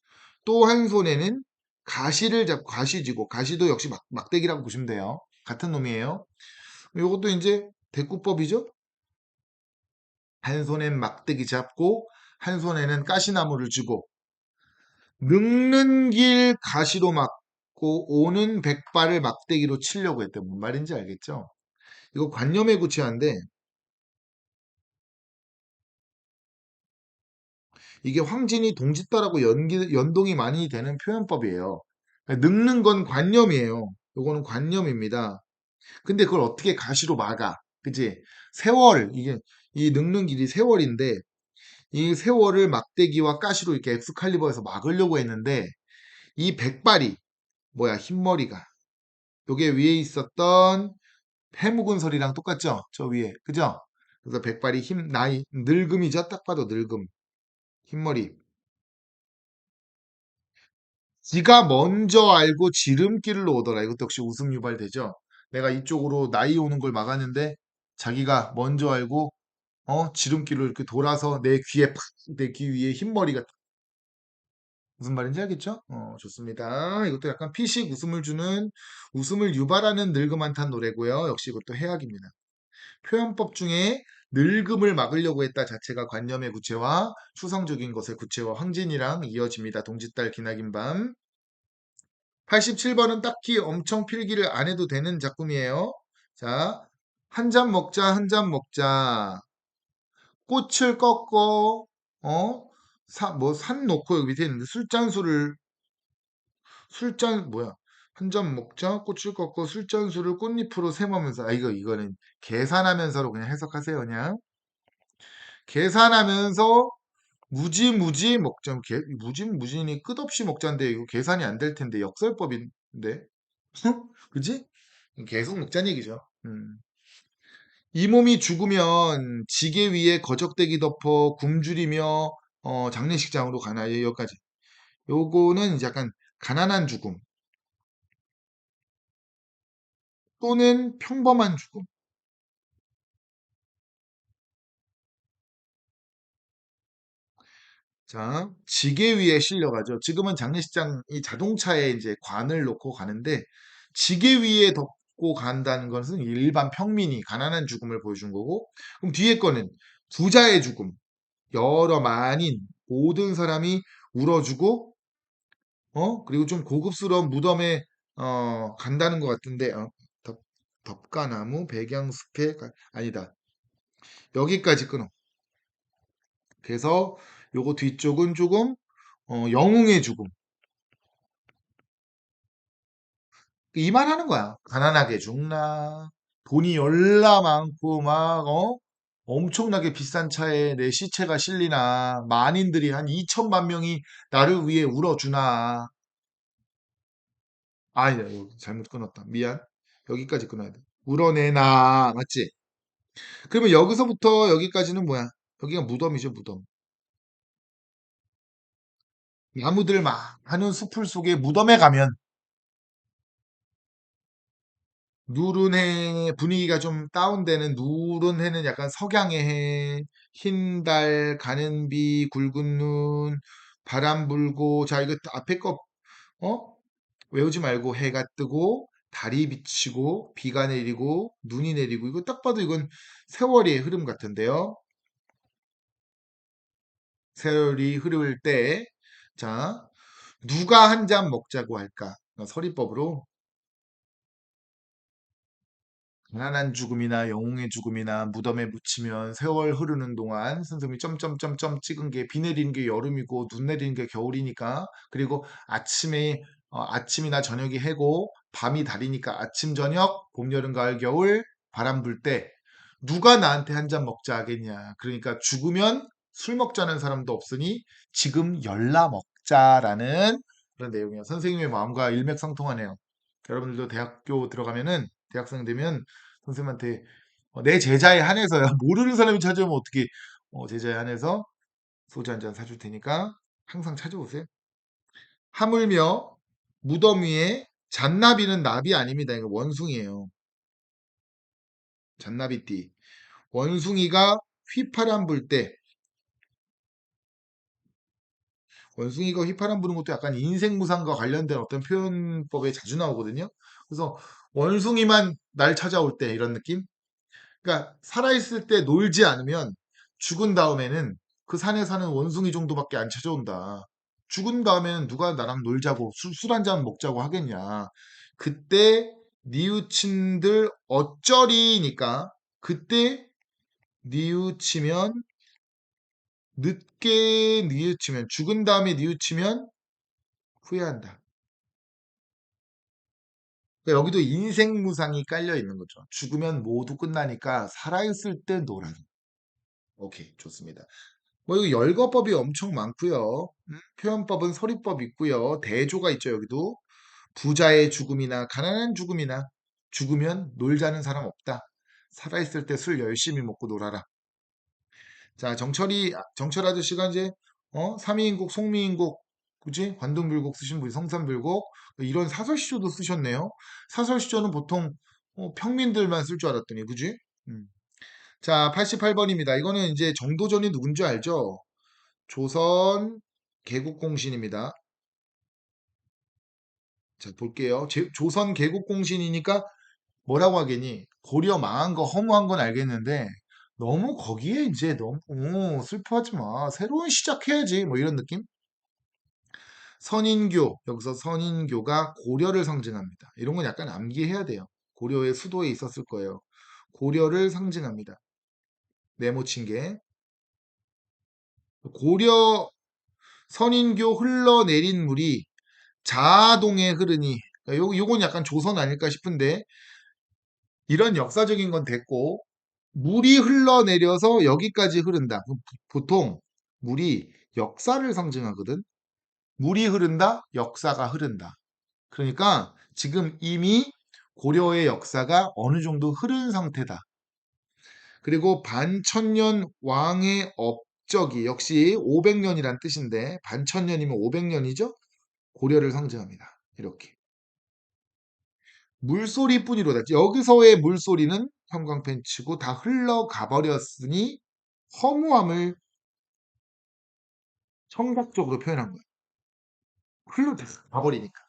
또 한 손에는 가시를 잡고, 가시지고, 가시도 역시 막대기라고 보시면 돼요. 같은 놈이에요. 이것도 이제 대꾸법이죠? 한 손엔 막대기 잡고, 한 손에는 가시나무를 쥐고, 늙는 길 가시로 막고 오는 백발을 막대기로 치려고 했대. 뭔 말인지 알겠죠? 이거 관념의 구체화인데 이게 황진이 동짓다라고 연동이 많이 되는 표현법이에요. 늙는 건 관념이에요. 요거는 관념입니다. 근데 그걸 어떻게 가시로 막아? 그치? 이 늙는 길이 세월인데 이 세월을 막대기와 가시로 이렇게 엑스칼리버에서 막으려고 했는데 이 백발이 흰머리가 요게 위에 있었던 해묵은설이랑 똑같죠? 저 위에. 그죠? 그래서 백발이 늙음이죠? 딱 봐도 늙음. 흰머리. 지가 먼저 알고 지름길로 오더라. 이것도 역시 웃음 유발되죠? 내가 이쪽으로 나이 오는 걸 막았는데 자기가 먼저 알고 지름길로 이렇게 돌아서 내 귀 위에 흰머리가 무슨 말인지 알겠죠? 좋습니다. 이것도 약간 피식 웃음을 유발하는 늙음 한탄 노래고요. 역시 이것도 해악입니다. 표현법 중에 늙음을 막으려고 했다 자체가 관념의 구체와 추상적인 것의 구체와 황진이랑 이어집니다. 동짓달 기나긴 밤. 87번은 딱히 엄청 필기를 안 해도 되는 작품이에요. 자, 한 잔 먹자, 한 잔 먹자. 꽃을 꺾어, 산 놓고 여기 밑에 있는데 뭐야. 한 잔 먹자, 꽃을 꺾어 술잔수를 꽃잎으로 세모면서, 이거는 계산하면서로 그냥 해석하세요, 그냥. 계산하면서 무지무지 먹자. 무지무지니 끝없이 먹자인데 이거 계산이 안 될 텐데 역설법인데. 그지? 계속 먹자는 얘기죠. 이 몸이 죽으면 지게 위에 거적대기 덮어 굶주리며 장례식장으로 가나요? 여기까지. 요거는 이제 약간 가난한 죽음 또는 평범한 죽음. 자, 지게 위에 실려가죠. 지금은 장례식장 이 자동차에 이제 관을 놓고 가는데 지게 위에 먹고 간다는 것은 일반 평민이 가난한 죽음을 보여준 거고, 그럼 뒤에 거는 부자의 죽음. 여러 만인 모든 사람이 울어주고, 그리고 좀 고급스러운 무덤에 간다는 것 같은데, 덮가나무 배경숲에 아니다. 여기까지 끊어. 그래서 요거 뒤쪽은 조금 영웅의 죽음. 이 말 하는 거야. 가난하게 죽나? 돈이 열나 많고 막 엄청나게 비싼 차에 내 시체가 실리나? 만인들이 한 2천만 명이 나를 위해 울어주나? 아니다, 여기 잘못 끊었다. 미안. 여기까지 끊어야 돼. 울어내나, 맞지? 그러면 여기서부터 여기까지는 뭐야? 여기가 무덤이죠, 무덤. 나무들 막 하는 숲을 속에 무덤에 가면 누른 해 분위기가 좀 다운되는 누른 해는 약간 석양의 해, 흰 달, 가는 비, 굵은 눈, 바람 불고, 자, 이거 앞에 거, 어? 외우지 말고 해가 뜨고, 달이 비치고, 비가 내리고, 눈이 내리고, 이거 딱 봐도 이건 세월의 흐름 같은데요. 세월이 흐를 때, 자, 누가 한 잔 먹자고 할까? 서리법으로 가난한 죽음이나 영웅의 죽음이나 무덤에 묻히면 세월 흐르는 동안 선생님이 점점점점 찍은 게 비 내리는 게 여름이고 눈 내리는 게 겨울이니까 그리고 아침이나 저녁이 해고 밤이 달이니까 아침 저녁 봄 여름 가을 겨울 바람 불 때 누가 나한테 한 잔 먹자 하겠냐. 그러니까 죽으면 술 먹자는 사람도 없으니 지금 열나 먹자라는 그런 내용이에요. 선생님의 마음과 일맥상통하네요. 여러분들도 대학교 들어가면은 대학생 되면 선생님한테 내 제자에 한해서요. 모르는 사람이 찾아오면 어떻게 제자에 한해서 소주 한 잔 사줄 테니까 항상 찾아오세요. 하물며 무덤 위에 잔나비는 나비 아닙니다. 이거 원숭이에요. 잔나비띠. 원숭이가 휘파람 불 때 원숭이가 휘파람 부는 것도 약간 인생무상과 관련된 어떤 표현법에 자주 나오거든요. 그래서 원숭이만 날 찾아올 때 이런 느낌? 그러니까 살아있을 때 놀지 않으면 죽은 다음에는 그 산에 사는 원숭이 정도밖에 안 찾아온다. 죽은 다음에는 누가 나랑 놀자고 술 한 잔 먹자고 하겠냐. 그때 니우친들 어쩌리니까 그때 니우치면 늦게 니우치면 죽은 다음에 니우치면 후회한다. 그러니까 여기도 인생무상이 깔려 있는 거죠. 죽으면 모두 끝나니까 살아있을 때 놀아라. 오케이, 좋습니다. 뭐 이거 열거법이 엄청 많고요. 표현법은 서리법 있고요. 대조가 있죠, 여기도. 부자의 죽음이나 가난한 죽음이나 죽으면 놀자는 사람 없다. 살아있을 때 술 열심히 먹고 놀아라. 자, 정철 아저씨가 이제 삼위인국, 송미인국, 그지? 관동불곡 쓰신 분이 성산불곡 이런 사설시조도 쓰셨네요. 사설시조는 보통 평민들만 쓸 줄 알았더니, 그지? 음. 자, 88번입니다. 이거는 이제 정도전이 누군지 알죠? 조선 개국공신입니다. 자, 볼게요. 조선 개국공신이니까 뭐라고 하겠니? 고려 망한 거 허무한 건 알겠는데 너무 거기에 이제 너무 슬퍼하지 마. 새로운 시작해야지. 뭐 이런 느낌? 선인교, 여기서 선인교가 고려를 상징합니다. 이런 건 약간 암기해야 돼요. 고려의 수도에 있었을 거예요. 고려를 상징합니다. 네모친 게. 고려 선인교 흘러내린 물이 자동에 흐르니 요건 약간 조선 아닐까 싶은데 이런 역사적인 건 됐고 물이 흘러내려서 여기까지 흐른다. 보통 물이 역사를 상징하거든. 물이 흐른다, 역사가 흐른다. 그러니까 지금 이미 고려의 역사가 어느 정도 흐른 상태다. 그리고 반천년 왕의 업적이 역시 500년이란 뜻인데 반천년이면 500년이죠? 고려를 상징합니다. 이렇게. 물소리뿐이로다. 여기서의 물소리는 형광펜 치고 다 흘러가 버렸으니 허무함을 청각적으로 표현한 거예요. 흘러가 버리니까.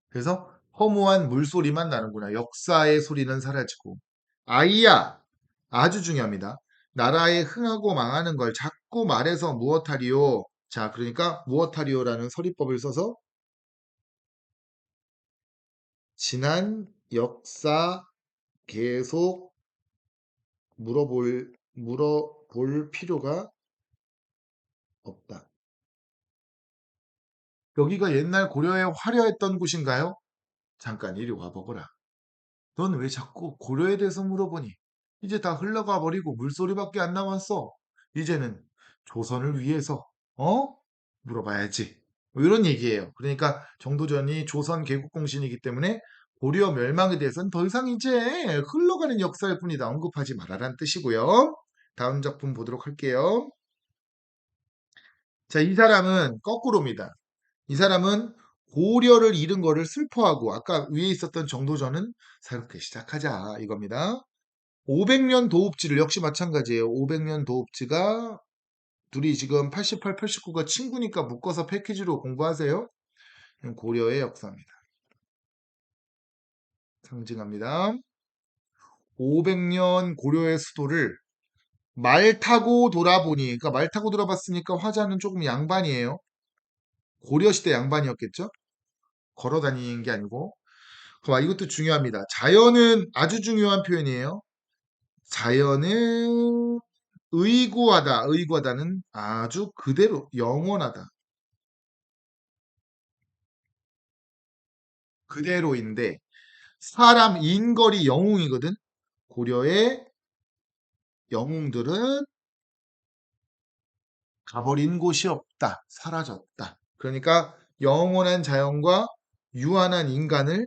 그래서 허무한 물소리만 나는구나. 역사의 소리는 사라지고. 아이야, 아주 중요합니다. 나라의 흥하고 망하는 걸 자꾸 말해서 무엇하리요? 자, 그러니까 무엇하리요라는 서리법을 써서 지난 역사 계속 물어볼 필요가 없다. 여기가 옛날 고려에 화려했던 곳인가요? 잠깐 이리 와보거라. 넌 왜 자꾸 고려에 대해서 물어보니? 이제 다 흘러가 버리고 물소리밖에 안 남았어. 이제는 조선을 위해서, 어? 물어봐야지. 뭐 이런 얘기예요. 그러니까 정도전이 조선 개국공신이기 때문에 고려 멸망에 대해서는 더 이상 이제 흘러가는 역사일 뿐이다. 언급하지 말아란 뜻이고요. 다음 작품 보도록 할게요. 자, 이 사람은 거꾸로입니다. 이 사람은 고려를 잃은 거를 슬퍼하고 아까 위에 있었던 정도전은 새롭게 시작하자 이겁니다. 500년 도읍지를 역시 마찬가지예요. 500년 도읍지가 둘이 지금 88, 89가 친구니까 묶어서 패키지로 공부하세요. 고려의 역사입니다. 상징합니다. 500년 고려의 수도를 말 타고 돌아보니, 그러니까 말 타고 돌아봤으니까 화자는 조금 양반이에요. 고려시대 양반이었겠죠? 걸어 다니는 게 아니고. 봐, 이것도 중요합니다. 자연은 아주 중요한 표현이에요. 자연은 의구하다. 의구하다는 아주 그대로 영원하다. 그대로인데 사람 인거리 영웅이거든. 고려의 영웅들은 가버린 곳이 없다. 사라졌다. 그러니까 영원한 자연과 유한한 인간을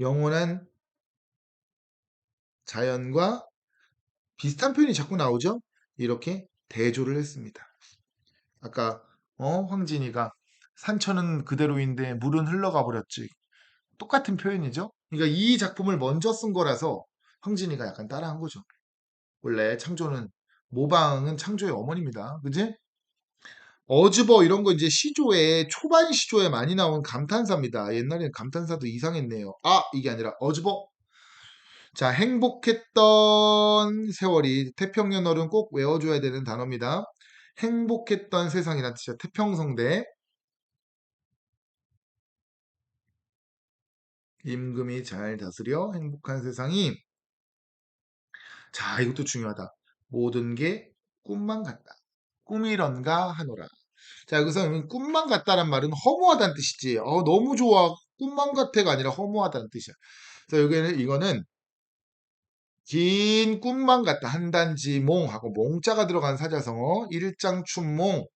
영원한 자연과 비슷한 표현이 자꾸 나오죠. 이렇게 대조를 했습니다. 아까 황진이가 산천은 그대로인데 물은 흘러가 버렸지. 똑같은 표현이죠. 그러니까 이 작품을 먼저 쓴 거라서 황진이가 약간 따라한 거죠. 원래 창조는 모방은 창조의 어머니입니다. 그지? 어즈버 이런 거 이제 시조에 초반 시조에 많이 나온 감탄사입니다. 옛날에는 감탄사도 이상했네요. 아 이게 아니라 어즈버. 자 행복했던 세월이 태평연어는 꼭 외워줘야 되는 단어입니다. 행복했던 세상이란 뜻이야. 태평성대 임금이 잘 다스려 행복한 세상이 자 이것도 중요하다. 모든 게 꿈만 같다. 꿈이런가 하노라. 자, 여기서 꿈만 같다란 말은 허무하다는 뜻이지. 너무 좋아. 꿈만 같아가 아니라 허무하다는 뜻이야. 그래서 여기는 이거는 긴 꿈만 같다. 한단지 몽하고 몽자가 들어간 사자성어. 일장춘몽.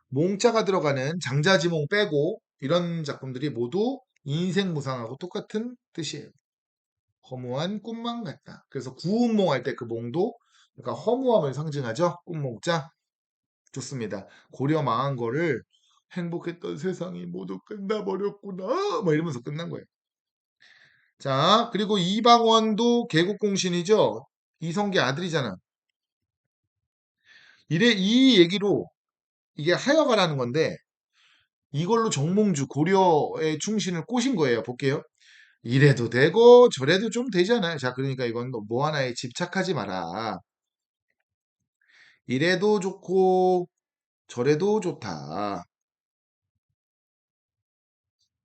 몽자가 들어가는 장자지몽 빼고 이런 작품들이 모두 인생무상하고 똑같은 뜻이에요. 허무한 꿈만 같다. 그래서 구운몽 할 때 그 몽도 그러니까 허무함을 상징하죠. 꿈몽자. 좋습니다. 고려 망한 거를 행복했던 세상이 모두 끝나버렸구나. 뭐 이러면서 끝난 거예요. 자, 그리고 이방원도 개국공신이죠. 이성계 아들이잖아. 이 얘기로 이게 하여가라는 건데 이걸로 정몽주 고려의 충신을 꼬신 거예요. 볼게요. 이래도 되고 저래도 좀 되잖아요. 자, 그러니까 이건 뭐 하나에 집착하지 마라. 이래도 좋고 저래도 좋다.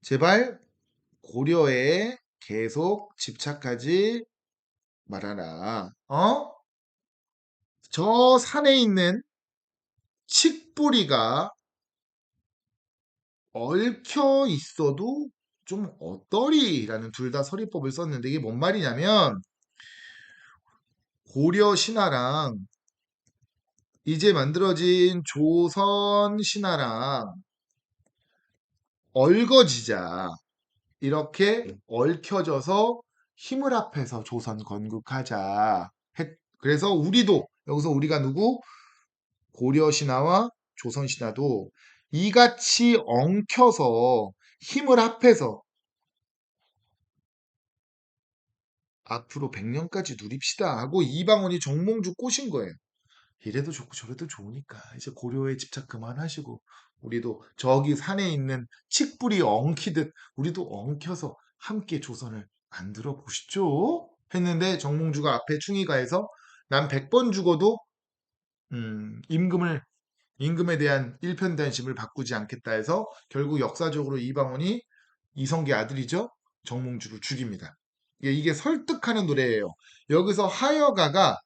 제발 고려에 계속 집착하지 말아라. 저 산에 있는 칡뿌리가 얽혀 있어도 좀 어떠리라는 둘 다 서리법을 썼는데 이게 뭔 말이냐면 고려 신화랑 이제 만들어진 조선 신화랑 얽어지자 이렇게 얽혀져서 힘을 합해서 조선 건국하자. 그래서 우리도 여기서 우리가 누구? 고려 신화와 조선 신화도 이같이 엉켜서 힘을 합해서 앞으로 100년까지 누립시다 하고 이방원이 정몽주 꼬신 거예요. 이래도 좋고 저래도 좋으니까 이제 고려에 집착 그만하시고 우리도 저기 산에 있는 칡뿌리 엉키듯 우리도 엉켜서 함께 조선을 만들어 보시죠. 했는데 정몽주가 앞에 충의가해서 난 100번 죽어도 임금을 임금에 대한 일편단심을 바꾸지 않겠다 해서 결국 역사적으로 이방원이 이성계 아들이죠. 정몽주를 죽입니다. 이게 설득하는 노래예요. 여기서 하여가가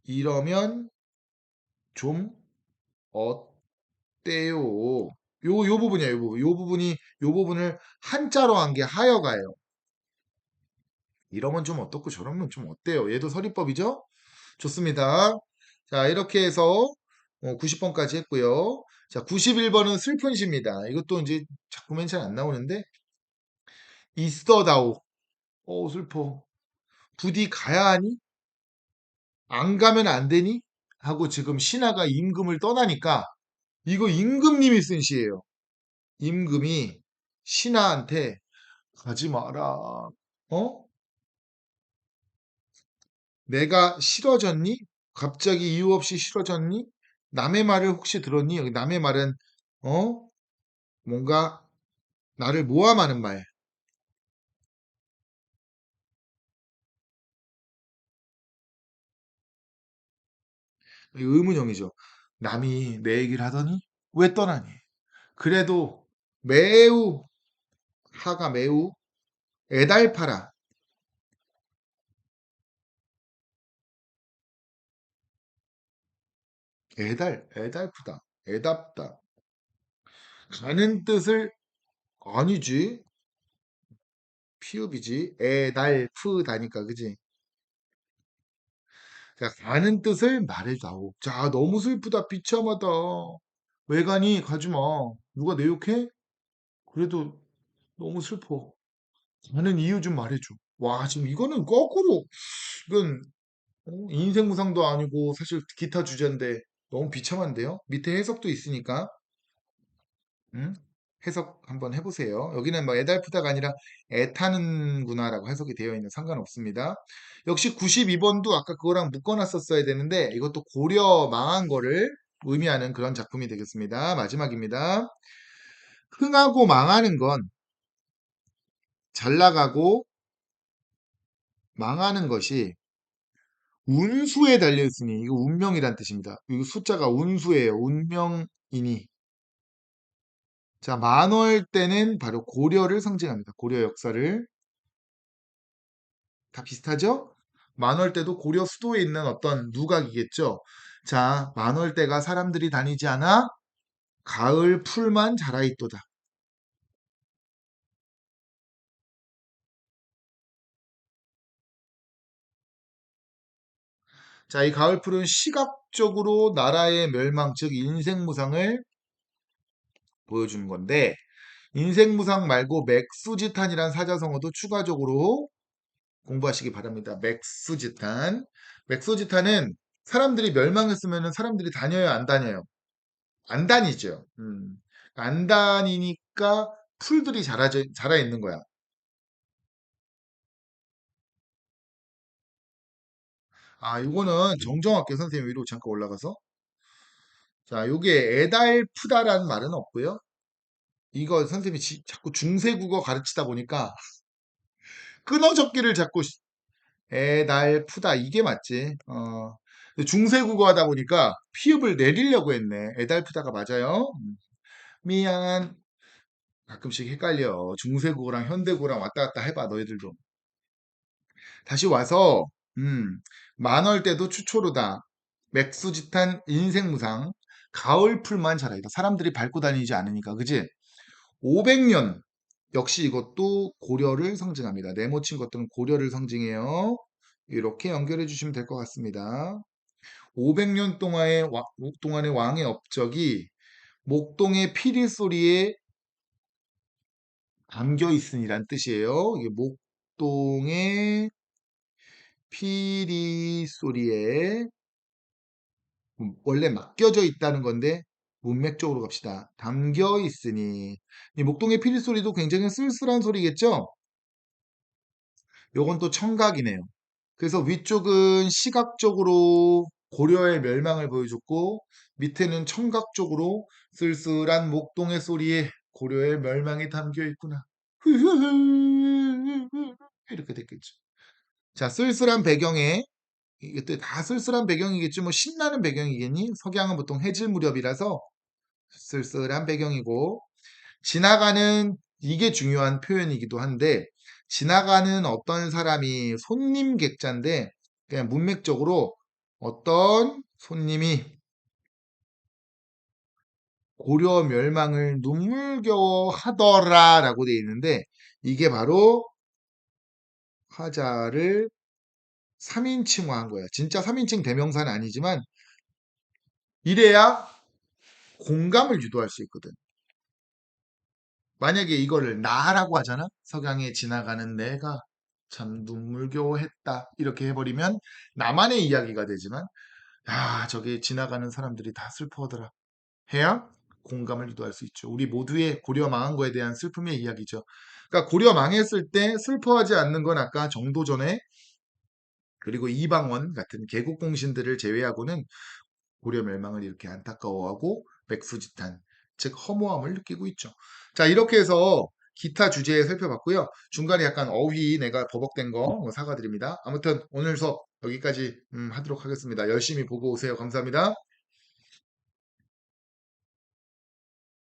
이러면 좀 어때요? 요 부분이에요. 요 부분이 요 부분을 한자로 한 게 하여가예요. 이러면 좀 어떻고 저러면 좀 어때요? 얘도 서리법이죠? 좋습니다. 자, 이렇게 해서 90번까지 했고요. 자, 91번은 슬픈 시입니다. 이것도 이제 작품엔 잘 안 나오는데 있어다오. 슬퍼. 부디 가야 하니? 안 가면 안 되니? 하고 지금 신하가 임금을 떠나니까 이거 임금님이 쓴 시예요. 임금이 신하한테 가지 마라. 어? 내가 싫어졌니? 갑자기 이유 없이 싫어졌니? 남의 말을 혹시 들었니? 여기 남의 말은 어? 뭔가 나를 모함하는 말. 의문형이죠. 남이 내 얘기를 하더니 왜 떠나니? 그래도 매우 하가 매우 애달파라. 애달프다. 애답다. 가는 뜻을 아니지. 피읍이지. 애달프다니까, 그지? 자, 가는 뜻을 말해다오. 자, 너무 슬프다. 비참하다. 왜 가니? 가지 마. 누가 내 욕해? 그래도 너무 슬퍼. 가는 이유 좀 말해줘. 와, 지금 이거는 거꾸로. 이건 인생 무상도 아니고 사실 기타 주제인데 너무 비참한데요? 밑에 해석도 있으니까 음? 해석 한번 해보세요. 여기는 뭐 애달프다가 아니라 애타는구나라고 해석이 되어 있는 상관없습니다. 역시 92번도 아까 그거랑 묶어놨었어야 되는데 이것도 고려 망한 거를 의미하는 그런 작품이 되겠습니다. 마지막입니다. 흥하고 망하는 건 잘 나가고 망하는 것이 운수에 달려 있으니 이거 운명이란 뜻입니다. 이거 숫자가 운수예요. 운명이니. 자, 만월 때는 바로 고려를 상징합니다. 고려 역사를. 다 비슷하죠? 만월 때도 고려 수도에 있는 어떤 누각이겠죠. 자, 만월 때가 사람들이 다니지 않아 가을 풀만 자라있도다. 자, 이 가을 풀은 시각적으로 나라의 멸망, 즉 인생무상을 보여주는 건데 인생무상 말고 맥수지탄이란 사자성어도 추가적으로 공부하시기 바랍니다. 맥수지탄. 맥수지탄은 사람들이 멸망했으면 사람들이 다녀요, 안 다녀요? 안 다니죠. 안 다니니까 풀들이 자라 있는 거야. 아, 이거는 정정할게요. 선생님 위로 잠깐 올라가서. 자, 요게 애달프다라는 말은 없고요. 이거 선생님이 자꾸 중세국어 가르치다 보니까 끊어적기를 자꾸 애달프다 이게 맞지. 근데 중세국어 하다 보니까 피읍을 내리려고 했네. 애달프다가 맞아요. 미안. 가끔씩 헷갈려. 중세국어랑 현대국어랑 왔다 갔다 해봐, 너희들도. 다시 와서, 만월 때도 추초르다. 맥수짓한 인생무상. 가을풀만 자라이다. 사람들이 밟고 다니지 않으니까, 그지? 500년. 역시 이것도 고려를 상징합니다. 네모친 것들은 고려를 상징해요. 이렇게 연결해 주시면 될 것 같습니다. 500년 동안의 왕의 업적이 목동의 피리 소리에 담겨 있으니란 뜻이에요. 이게 목동의 피리 소리에 원래 맡겨져 있다는 건데 문맥적으로 갑시다. 담겨 있으니 이 목동의 피리 소리도 굉장히 쓸쓸한 소리겠죠? 요건 또 청각이네요. 그래서 위쪽은 시각적으로 고려의 멸망을 보여줬고 밑에는 청각적으로 쓸쓸한 목동의 소리에 고려의 멸망이 담겨 있구나. 이렇게 됐겠죠. 자, 쓸쓸한 배경에 이게 다 쓸쓸한 배경이겠지. 뭐 신나는 배경이겠니? 석양은 보통 해질 무렵이라서 쓸쓸한 배경이고 지나가는 이게 중요한 표현이기도 한데 지나가는 어떤 사람이 손님 객자인데 그냥 문맥적으로 어떤 손님이 고려 멸망을 눈물겨워 하더라라고 되어 있는데 이게 바로 화자를 3인칭화한 거야. 진짜 3인칭 대명사는 아니지만 이래야 공감을 유도할 수 있거든. 만약에 이거를 나라고 하잖아? 석양에 지나가는 내가 참 눈물겨워했다. 이렇게 해버리면 나만의 이야기가 되지만, 야, 저기 지나가는 사람들이 다 슬퍼하더라. 해야 공감을 유도할 수 있죠. 우리 모두의 고려 망한 거에 대한 슬픔의 이야기죠. 그러니까 고려 망했을 때 슬퍼하지 않는 건 아까 정도전에 그리고 이방원 같은 개국공신들을 제외하고는 고려 멸망을 이렇게 안타까워하고 맥수짓한 즉 허무함을 느끼고 있죠. 자 이렇게 해서 기타 주제 살펴봤고요. 중간에 약간 어휘 내가 버벅된 거 사과드립니다. 아무튼 오늘 수업 여기까지 하도록 하겠습니다. 열심히 보고 오세요. 감사합니다.